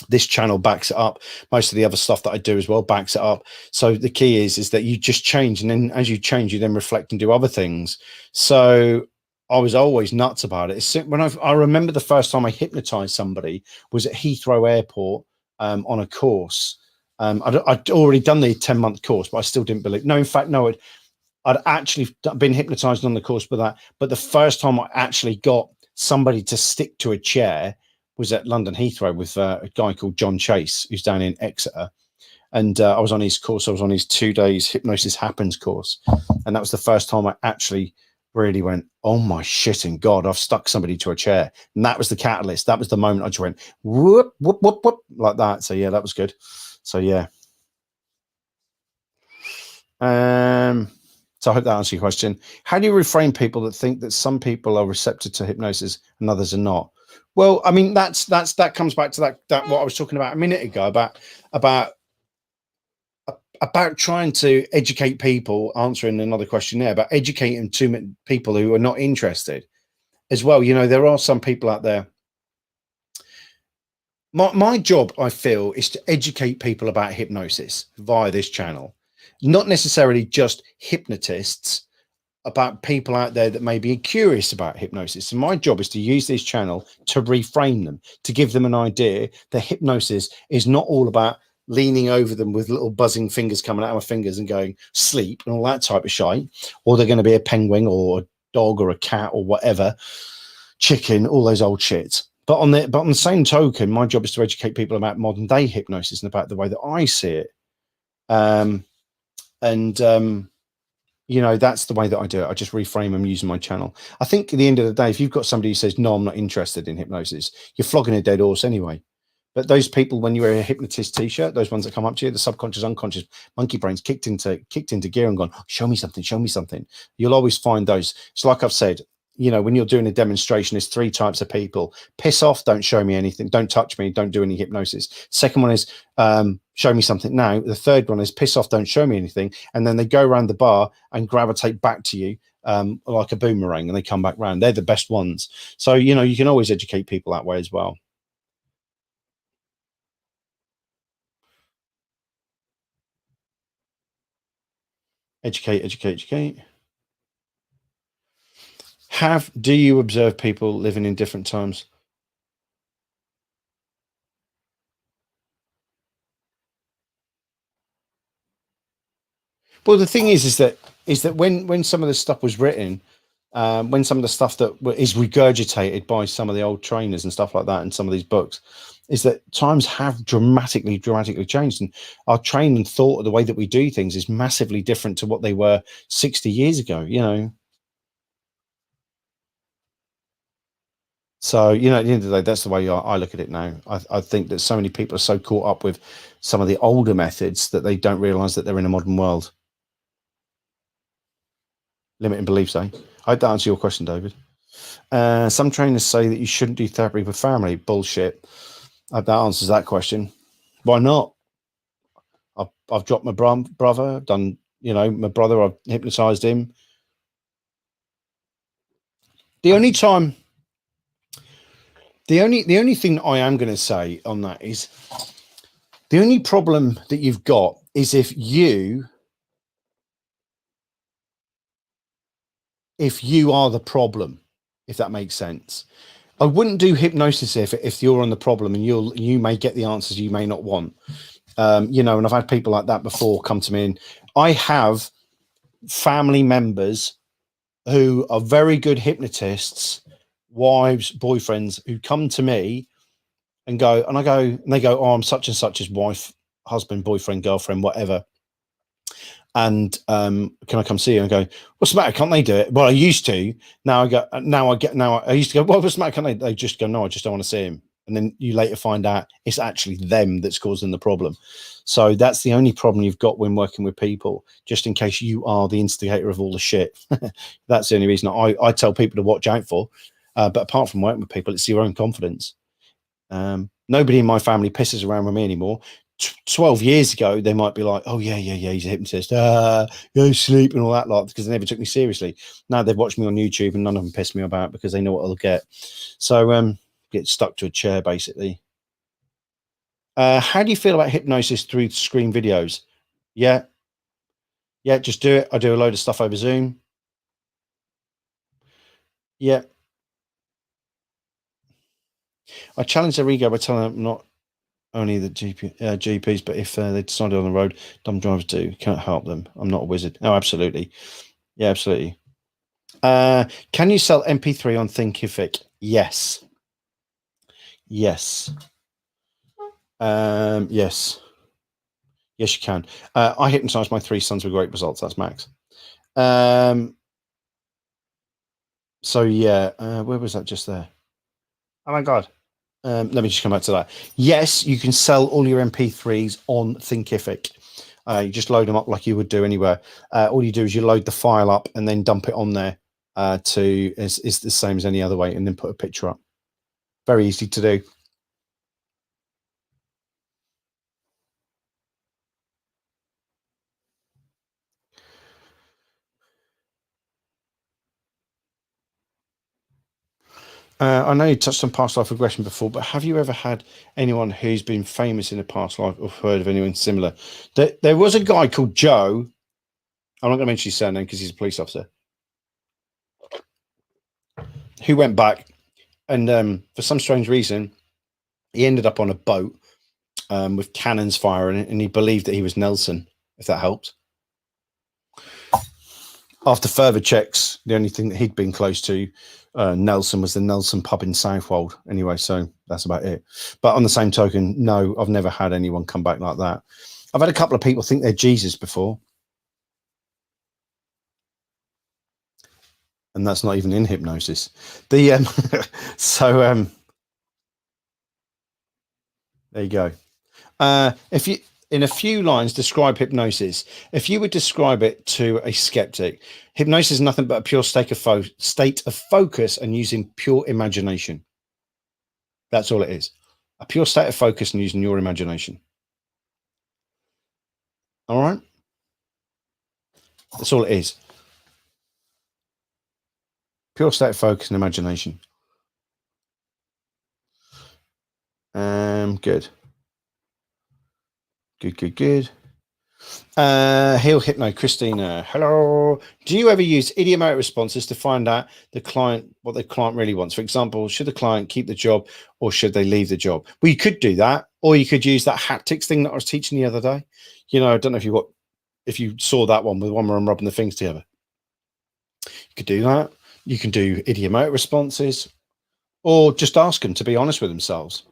This channel backs it up. Most of the other stuff that I do as well backs it up. So the key is that you just change, and then as you change, you then reflect and do other things. So I was always nuts about it. It's when I remember the first time I hypnotized somebody was at Heathrow Airport on a course. I'd already done the 10-month course, but I still didn't believe. No, in fact, no, I'd actually been hypnotized on the course for that. But the first time I actually got somebody to stick to a chair was at London Heathrow with a guy called John Chase, who's down in Exeter. And I was on his course. I was on his 2 days Hypnosis Happens course. And that was the first time I actually really went, oh my shit and God, I've stuck somebody to a chair. And that was the catalyst. That was the moment I just went, whoop, whoop, whoop, whoop, like that. So yeah, that was good. So yeah. So I hope that answers your question. How do you reframe people that think that some people are receptive to hypnosis and others are not? Well, I mean, that comes back to that what I was talking about a minute ago about trying to educate people, answering another question there, about educating too many people who are not interested as well. You know, there are some people out there. My job, I feel, is to educate people about hypnosis via this channel, not necessarily just hypnotists, about people out there that may be curious about hypnosis. So my job is to use this channel to reframe them, to give them an idea that hypnosis is not all about leaning over them with little buzzing fingers coming out of my fingers and going sleep and all that type of shite, or they're going to be a penguin or a dog or a cat or whatever, chicken, all those old shits. But on the same token, my job is to educate people about modern day hypnosis and about the way that I see it. You know, that's the way that I do it. I just reframe them using my channel. I think at the end of the day, if you've got somebody who says, no, I'm not interested in hypnosis, you're flogging a dead horse anyway. But those people, when you wear a hypnotist t-shirt, those ones that come up to you, the subconscious, unconscious monkey brains kicked into gear and gone, show me something, show me something. You'll always find those. It's like I've said, you know, when you're doing a demonstration, there's 3 types of people. Piss off, don't show me anything, don't touch me, don't do any hypnosis. Second one is show me something now. The third one is piss off, don't show me anything. And then they go around the bar and gravitate back to you like a boomerang, and they come back round. They're the best ones. So, you know, you can always educate people that way as well. Educate, educate, educate. Do you observe people living in different times? Well, the thing is that when some of the stuff was written, when some of the stuff that is regurgitated by some of the old trainers and stuff like that, and some of these books, is that times have dramatically changed, and our training thought, the way that we do things, is massively different to what they were 60 years ago. You know. So, you know, at the end of the day, that's the way I look at it now. I think that so many people are so caught up with some of the older methods that they don't realize that they're in a modern world. Limiting beliefs, eh? I hope that answers your question, David. Some trainers say that you shouldn't do therapy with family. Bullshit. I hope that answers that question. Why not? I've dropped my brother, done, you know, my brother, I've hypnotized him. The only thing that I am going to say on that is the only problem that you've got is if you are the problem, if that makes sense. I wouldn't do hypnosis if you're on the problem, and you may get the answers you may not want. You know, and I've had people like that before come to me, and I have family members who are very good hypnotists, wives, boyfriends, who come to me and they go, oh, I'm such and such's wife, husband, boyfriend, girlfriend, whatever. And can I come see you? And go, what's the matter? Can't they do it? Well, I used to. I used to go, well, what's the matter? Can't they? They just go, no, I just don't want to see him. And then you later find out it's actually them that's causing the problem. So that's the only problem you've got when working with people, just in case you are the instigator of all the shit. That's the only reason I tell people to watch out for. But apart from working with people, it's your own confidence. Nobody in my family pisses around with me anymore. 12 years ago, they might be like, oh, yeah, he's a hypnotist. Go sleep and all that lot, because they never took me seriously. Now they've watched me on YouTube and none of them piss me about because they know what they'll get. So get stuck to a chair, basically. How do you feel about hypnosis through screen videos? Yeah, just do it. I do a load of stuff over Zoom. Yeah. I challenge their ego by telling them not only the GPs, but if they decided on the road, dumb drivers do. Can't help them. I'm not a wizard. Oh, absolutely. Yeah, absolutely. Can you sell MP3 on Thinkific? Yes. Yes. Yes. Yes, you can. I hypnotized my 3 sons with great results. That's Max. So yeah, where was that just there? Oh my God. Let me just come back to that. Yes, you can sell all your MP3s on Thinkific. You just load them up like you would do anywhere. All you do is you load the file up and then dump it on there it's the same as any other way, and then put a picture up. Very easy to do. I know you touched on past life regression before, but have you ever had anyone who's been famous in a past life or heard of anyone similar? There was a guy called Joe. I'm not going to mention his surname because he's a police officer, who went back and for some strange reason, he ended up on a boat with cannons firing, and he believed that he was Nelson, if that helps. After further checks, the only thing that he'd been close to Nelson was the Nelson pub in Southwold. Anyway, so that's about it. But on the same token, no, I've never had anyone come back like that. I've had a couple of people think they're Jesus before. And that's not even in hypnosis. The there you go. If you, in a few lines, describe hypnosis. If you would describe it to a skeptic, hypnosis is nothing but a pure state of focus and using pure imagination. That's all it is. A pure state of focus and using your imagination. All right. That's all it is. Pure state of focus and imagination. Good. Good. Heal Hypno, Christina. Hello. Do you ever use idiomatic responses to find out what the client really wants? For example, should the client keep the job or should they leave the job? Well, you could do that, or you could use that haptics thing that I was teaching the other day. You know, I don't know if you saw that one with one where I'm rubbing the things together. You could do that. You can do idiomatic responses, or just ask them to be honest with themselves.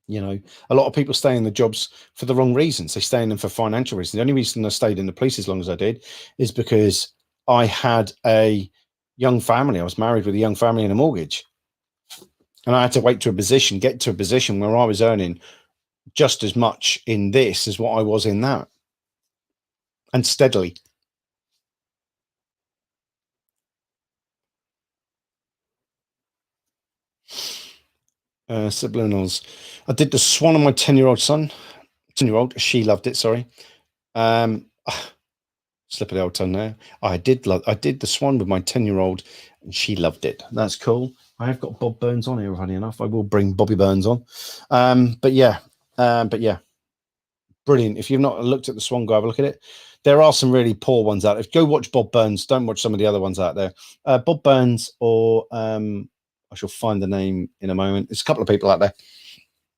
You know, a lot of people stay in the jobs for the wrong reasons. They stay in them for financial reasons. The only reason I stayed in the police as long as I did is because I had a young family. I was married with a young family and a mortgage. And I had to get to a position where I was earning just as much in this as what I was in that. And steadily. Subliminals. I did the swan on my 10-year-old son. 10-year-old, she loved it, sorry. Slip of the old tongue there. I did the swan with my 10-year-old and she loved it. That's cool. I have got Bob Burns on here, funny enough. I will bring Bobby Burns on. But yeah. Brilliant. If you've not looked at the swan, go have a look at it. There are some really poor ones out there. Go watch Bob Burns. Don't watch some of the other ones out there. Bob Burns, or I shall find the name in a moment. There's a couple of people out there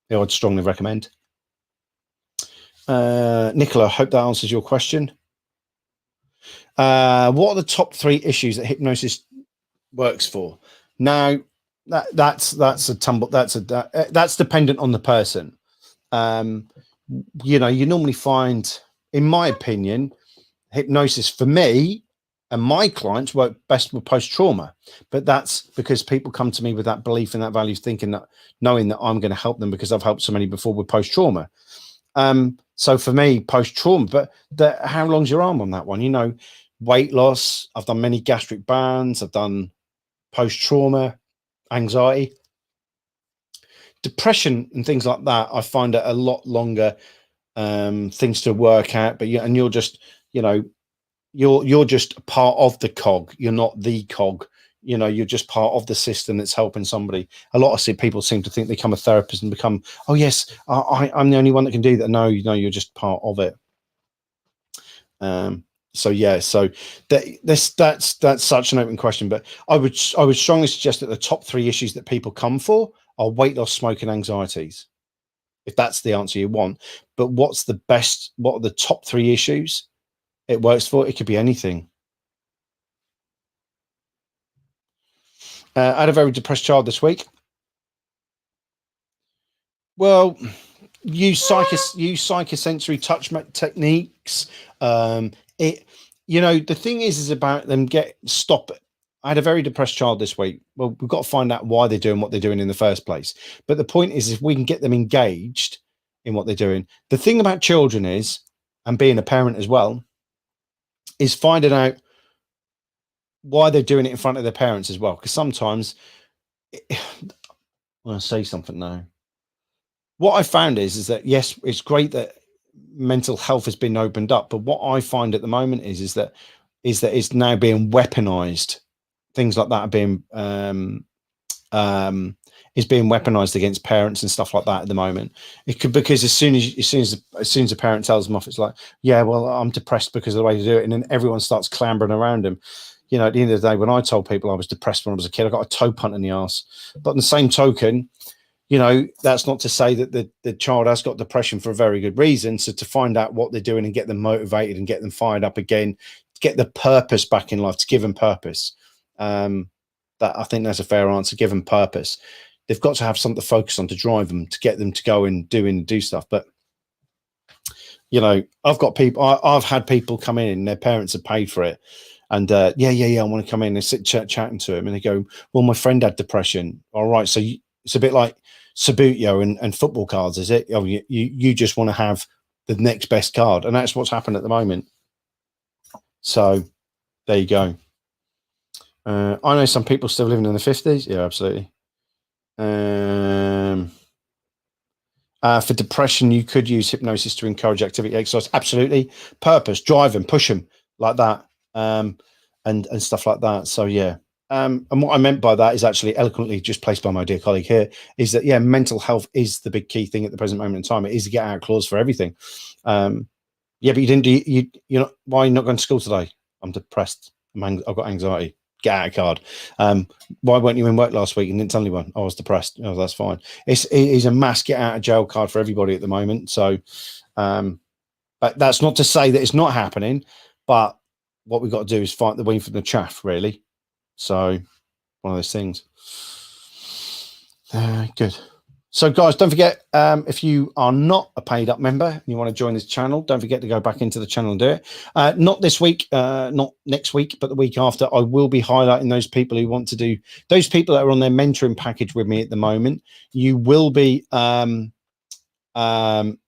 who I'd strongly recommend. Nicola, I hope that answers your question. What are the top 3 issues that hypnosis works for? Now, that's dependent on the person. You know, you normally find, in my opinion, hypnosis for me and my clients work best with post-trauma, but that's because people come to me with that belief and that value, thinking that, knowing that I'm going to help them because I've helped so many before with post-trauma. So for me, post-trauma, but how long's your arm on that one? You know, weight loss. I've done many gastric bands. I've done post-trauma, anxiety, depression, and things like that. I find it a lot longer things to work out. But you're just, you know, you're just part of the cog. You're not the cog. You know, you're just part of the system that's helping somebody. A lot of people seem to think they become a therapist and become, oh yes, I'm the only one that can do that. No, you know, you're just part of it. So yeah, so that's such an open question, but I would strongly suggest that the top 3 issues that people come for are weight loss, smoke, and anxieties, if that's the answer you want. But what are the top 3 issues it works for? It could be anything. I had a very depressed child this week. Well, use psychosensory touch techniques. You know, the thing is about them stop it. I had a very depressed child this week. Well, we've got to find out why they're doing what they're doing in the first place. But the point is, if we can get them engaged in what they're doing, the thing about children is, and being a parent as well, is finding out why they're doing it in front of their parents as well. Because sometimes, I want to say something now. What I found is that, yes, it's great that mental health has been opened up, but what I find at the moment is that it's now being weaponized. Things like that are being is being weaponized against parents and stuff like that at the moment. It could, because as soon as a parent tells them off, it's like, yeah, well, I'm depressed because of the way to do it, and then everyone starts clambering around them. You know, at the end of the day, when I told people I was depressed when I was a kid, I got a toe punt in the ass. But on the same token, you know, that's not to say that the child has got depression for a very good reason. So to find out what they're doing and get them motivated and get them fired up again, to get the purpose back in life, to give them purpose. That, I think that's a fair answer. Give them purpose. They've got to have something to focus on, to drive them, to get them to go and do stuff. But You know, I've got people, I've had people come in and their parents have paid for it. And I want to come in and sit chatting to him. And they go, well, my friend had depression. All right. So it's a bit like Sabutio and football cards, is it? Oh, you just want to have the next best card. And that's what's happened at the moment. So there you go. I know some people still living in the 50s. Yeah, absolutely. For depression, you could use hypnosis to encourage activity, exercise. Absolutely. Purpose, drive them, push them like that, and stuff like that. So, yeah. And what I meant by that is actually eloquently just placed by my dear colleague here is that, yeah, mental health is the big key thing at the present moment in time. It is a get out clause for everything. Yeah, but you didn't do, you're not, why are you not going to school today? I'm depressed. I've got anxiety. Get out card. Why weren't you in work last week and didn't tell anyone? I was depressed. Oh, that's fine. It is a mass get out of jail card for everybody at the moment. So, but that's not to say that it's not happening, but what we've got to do is fight the wheat from the chaff, really. So, one of those things. Good. So, guys, don't forget, if you are not a paid up member and you want to join this channel, don't forget to go back into the channel and do it. Not this week, not next week, but the week after, I will be highlighting those people who want to do, those people that are on their mentoring package with me at the moment. You will be getting highlighted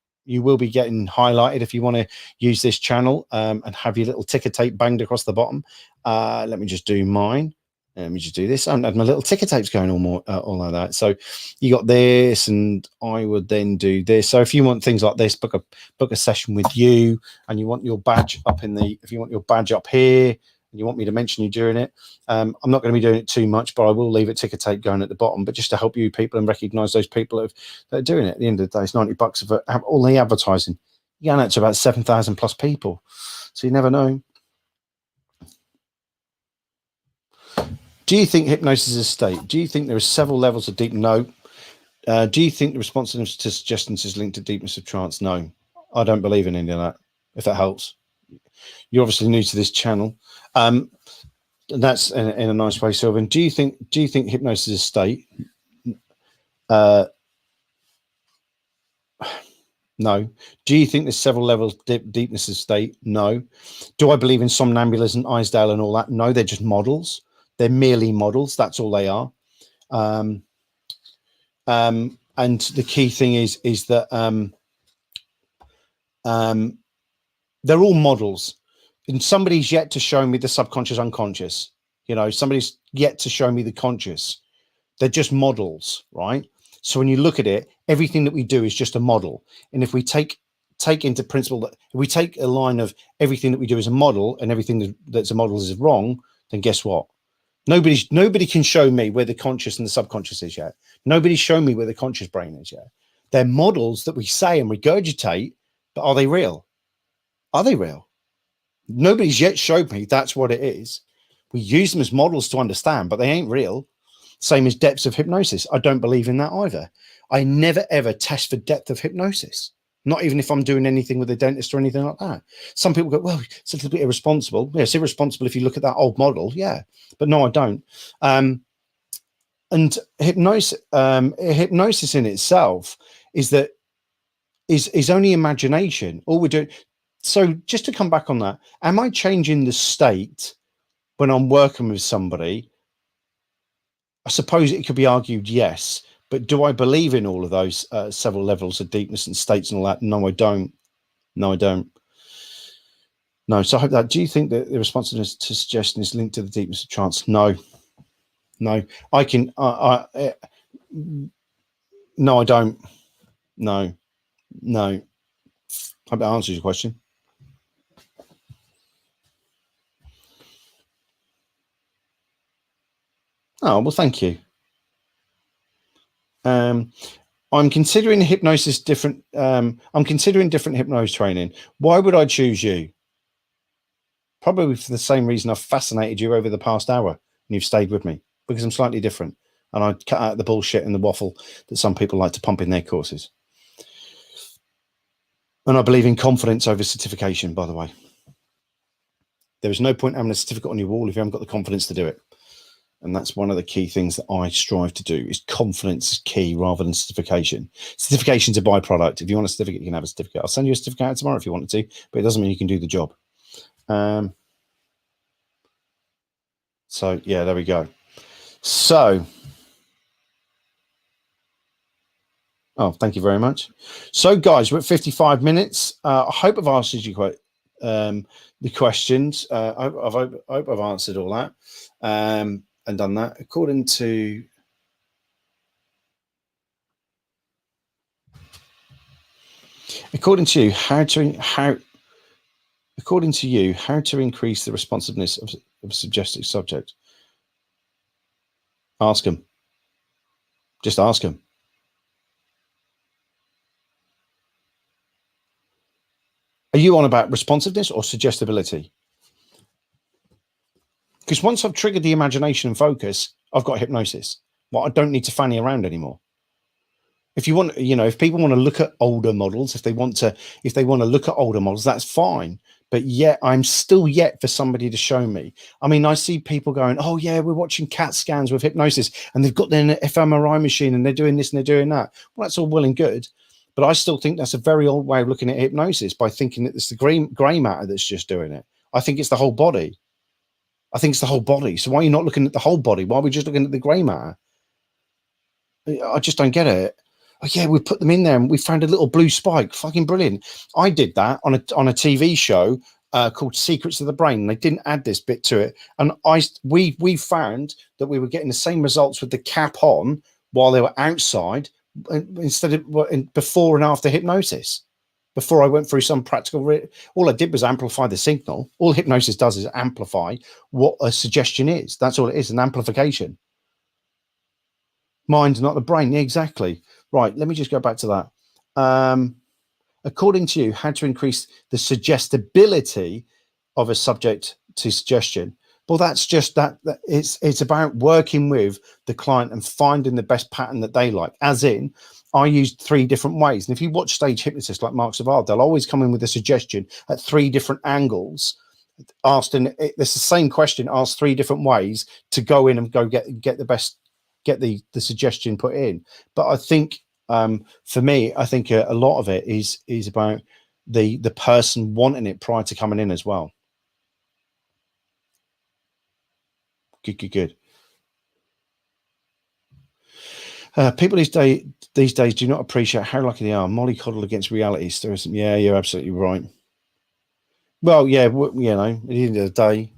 if you want to use this channel and have your little ticker tape banged across the bottom. Let me just do mine. Let me just do this. I haven't had my little ticker tapes going all like that. So you got this, and I would then do this. So if you want things like this, book a session with you, and you want your badge up if you want your badge up here, and you want me to mention you during it. I'm not going to be doing it too much, but I will leave a ticker tape going at the bottom, but just to help you people and recognize those people that are doing it. At the end of the day, it's $90 for all the advertising. You're going out to about 7,000 plus people. So you never know. Do you think hypnosis is a state? Do you think there are several levels of deep? No. Do you think the responsiveness to suggestions is linked to deepness of trance? No. I don't believe in any of that, if that helps. You're obviously new to this channel. That's in a nice way, Sylvan. Do you think hypnosis is a state? No. Do you think there's several levels of deepness of state? No. Do I believe in somnambulism, Isdale and all that? No, they're just models. They're merely models. That's all they are. And the key thing is that they're all models. And somebody's yet to show me the subconscious, unconscious. You know, somebody's yet to show me the conscious. They're just models, right? So when you look at it, everything that we do is just a model. And if we take into principle that if we take a line of everything that we do is a model and everything that's a model is wrong, then guess what? Nobody can show me where the conscious and the subconscious is yet. Nobody's shown me where the conscious brain is yet. They're models that we say and regurgitate, but are they real? Are they real? Nobody's yet showed me that's what it is. We use them as models to understand, but they ain't real. Same as depths of hypnosis. I don't believe in that either. I never, ever test for depth of hypnosis. Not even if I'm doing anything with a dentist or anything like that. Some people go, well, it's a little bit irresponsible. Yeah, it's irresponsible if you look at that old model. Yeah, but no, I don't. And hypnosis in itself is only imagination. All we're doing. So just to come back on that, am I changing the state when I'm working with somebody? I suppose it could be argued yes. But do I believe in all of those several levels of deepness and states and all that? No, I don't. No, I don't. No. So I hope that. Do you think that the responsiveness to suggestion is linked to the deepness of trance? No. No. I can. No, I don't. No. No. I hope that answers your question. Oh, well, thank you. I'm considering hypnosis different. I'm considering different hypnosis training. Why would I choose you? Probably for the same reason I've fascinated you over the past hour and you've stayed with me, because I'm slightly different and I cut out the bullshit and the waffle that some people like to pump in their courses. And I believe in confidence over certification, by the way. There is no point having a certificate on your wall if you haven't got the confidence to do it. And that's one of the key things that I strive to do is confidence is key rather than certification. Certification's a byproduct. If you want a certificate, you can have a certificate. I'll send you a certificate out tomorrow if you wanted to, but it doesn't mean you can do the job. So yeah, there we go. So, oh, thank you very much. So guys, we're at 55 minutes. I hope I've answered you quite the questions. I hope I've answered all that and done that. According to you, how to increase the responsiveness of a suggestive subject? Ask them. Just ask them. Are you on about responsiveness or suggestibility? Because once I've triggered the imagination and focus, I've got hypnosis. Well, I don't need to fanny around anymore. If you want, if people want to look at older models, if they want to look at older models, that's fine. But yet I'm still yet for somebody to show me. I mean, I see people going, oh yeah, we're watching CAT scans with hypnosis and they've got their fMRI machine and they're doing this and they're doing that. Well, that's all well and good. But I still think that's a very old way of looking at hypnosis by thinking that it's the grey matter that's just doing it. I think it's the whole body. So why are you not looking at the whole body? Why are we just looking at the grey matter? I just don't get it. Oh yeah, we put them in there and we found a little blue spike. Fucking brilliant. I did that on a TV show called Secrets of the Brain. They didn't add this bit to it. And we found that we were getting the same results with the cap on while they were outside instead of before and after hypnosis. Before I went through some practical, all I did was amplify the signal. All hypnosis does is amplify what a suggestion is. That's all it is, an amplification. Mind, not the brain. Yeah, exactly. Right, let me just go back to that. According to you, how to increase the suggestibility of a subject to suggestion? Well, that's just that it's about working with the client and finding the best pattern that they like. As in, I used 3 different ways. And if you watch stage hypnotists like Mark Savard, they'll always come in with a suggestion at 3 different angles, asked, and it's the same question asked 3 different ways to go in and go get the best, get the suggestion put in. But I think for me, I think a lot of it is about the person wanting it prior to coming in as well. Good. People these days do not appreciate how lucky they are. Mollycoddle against reality. Yeah, you're absolutely right. Well, yeah, at the end of the day,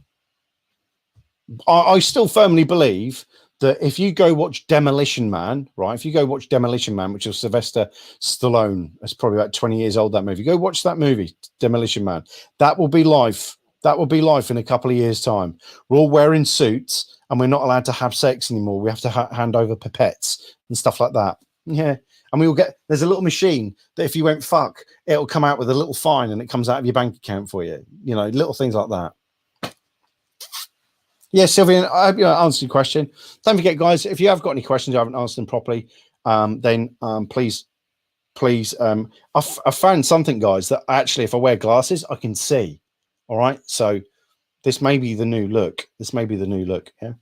I still firmly believe that if you go watch Demolition Man, right? If you go watch Demolition Man, which is Sylvester Stallone, it's probably about 20 years old, that movie. Go watch that movie, Demolition Man. That will be life. That will be life in a couple of years' time. We're all wearing suits and we're not allowed to have sex anymore. We have to hand over pipettes and stuff like that. Yeah. And we will there's a little machine that if you went fuck, it'll come out with a little fine and it comes out of your bank account for you. Little things like that. Yeah, Sylvian, I hope you answered your question. Don't forget, guys, if you have got any questions, I haven't answered them properly, then please, I found something, guys, that actually, if I wear glasses, I can see. All right, so this may be the new look. Yeah.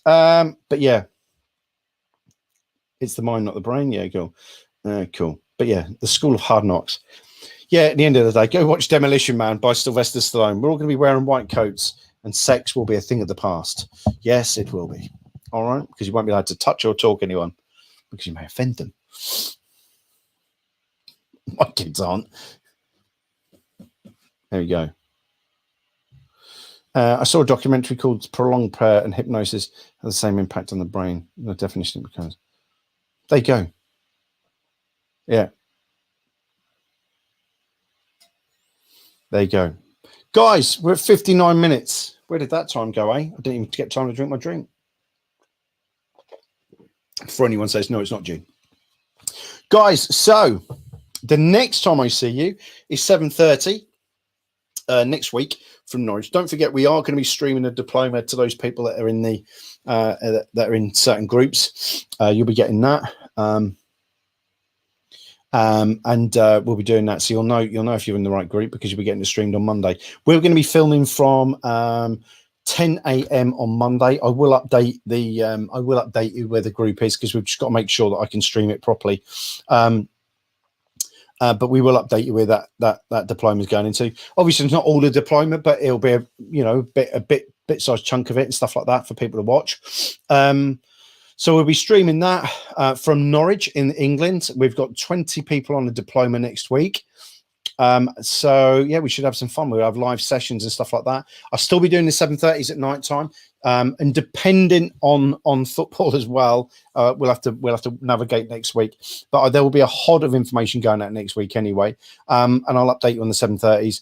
But yeah, it's the mind, not the brain. Yeah, cool. Cool. But yeah, the School of Hard Knocks. Yeah, at the end of the day, go watch Demolition Man by Sylvester Stallone. We're all going to be wearing white coats. And sex will be a thing of the past. Yes, it will be. All right? Because you won't be allowed to touch or talk anyone because you may offend them. My kids aren't. There we go. I saw a documentary called Prolonged Prayer and Hypnosis has the same impact on the brain. The definition becomes. There you go. Yeah. There you go. Guys, we're at 59 minutes. Where did that time go, eh? I didn't even get time to drink my drink. Before anyone says, no, it's not June. Guys, so the next time I see you is 7:30 next week from Norwich. Don't forget, we are going to be streaming a diploma to those people that are in the that are in certain groups. You'll be getting that. We'll be doing that, so you'll know if you're in the right group because you'll be getting it streamed on Monday. We're going to be filming from 10 a.m. on Monday. I will update you where the group is, because we've just got to make sure that I can stream it properly. But we will update you where that diploma is going into. Obviously, it's not all the diploma, but it'll be a bit sized chunk of it and stuff like that for people to watch. So we'll be streaming that from Norwich in England. We've got 20 people on the diploma next week. So yeah, we should have some fun. We'll have live sessions and stuff like that. I'll still be doing the 7:30s at night time. And depending on football as well, we'll have to navigate next week. But there will be a hod of information going out next week anyway. And I'll update you on the 7:30s.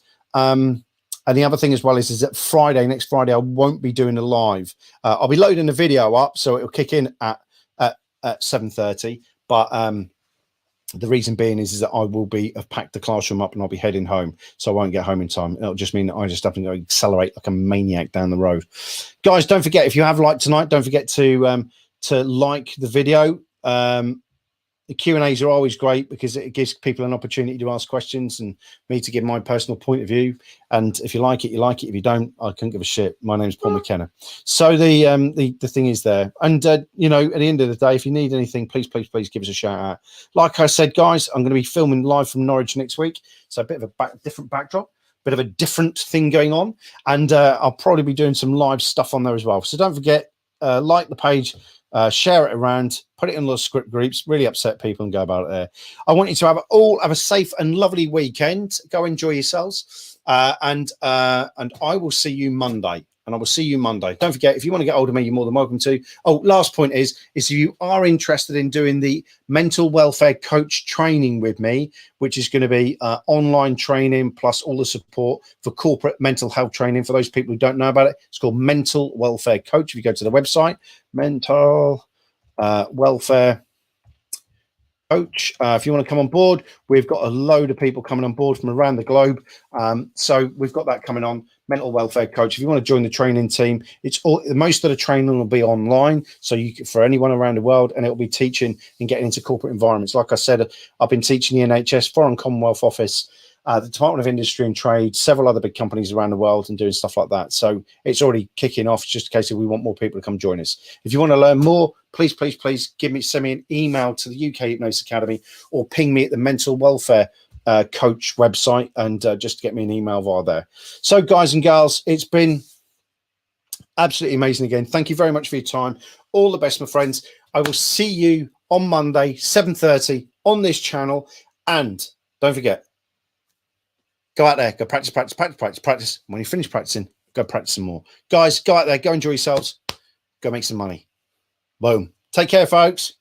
And the other thing as well is that next Friday, I won't be doing a live. I'll be loading the video up, so it'll kick in at 7:30. But the reason being is that I will have packed the classroom up and I'll be heading home, so I won't get home in time. It'll just mean that I just have to go accelerate like a maniac down the road. Guys, don't forget, if you have liked tonight, don't forget to like the video. The Q&As are always great because it gives people an opportunity to ask questions and me to give my personal point of view. And if you like it, you like it. If you don't, I couldn't give a shit. My name's Paul McKenna. So the thing is there. And, at the end of the day, if you need anything, please give us a shout out. Like I said, guys, I'm going to be filming live from Norwich next week. So a bit of a different backdrop, bit of a different thing going on. And I'll probably be doing some live stuff on there as well. So don't forget, like the page, share it around, put it in little script groups, really upset people and go about it there. I want you to have a safe and lovely weekend. Go enjoy yourselves. And I will see you Monday. Don't forget, if you want to get hold of me, you're more than welcome to. Oh, last point is if you are interested in doing the mental welfare coach training with me, which is going to be online training plus all the support for corporate mental health training. For those people who don't know about it, it's called Mental Welfare Coach. If you go to the website, Mental Welfare Coach. If you want to come on board, we've got a load of people coming on board from around the globe. So we've got that coming on. Mental Welfare Coach. If you want to join the training team, most of the training will be online, so for anyone around the world, and it'll be teaching and getting into corporate environments. Like I said, I've been teaching the NHS, Foreign Commonwealth Office, the Department of Industry and Trade, several other big companies around the world, and doing stuff like that. So it's already kicking off. It's just a case of we want more people to come join us. If you want to learn more, please send me an email to the UK Hypnosis Academy or ping me at the Mental Welfare Coach website and just get me an email via there. So guys and gals, it's been absolutely amazing again. Thank you very much for your time. All the best, my friends. I will see you on Monday, 7:30 on this channel. And don't forget, go out there, go practice. When you finish practicing, go practice some more. Guys, go out there, go enjoy yourselves, go make some money. Boom. Take care, folks.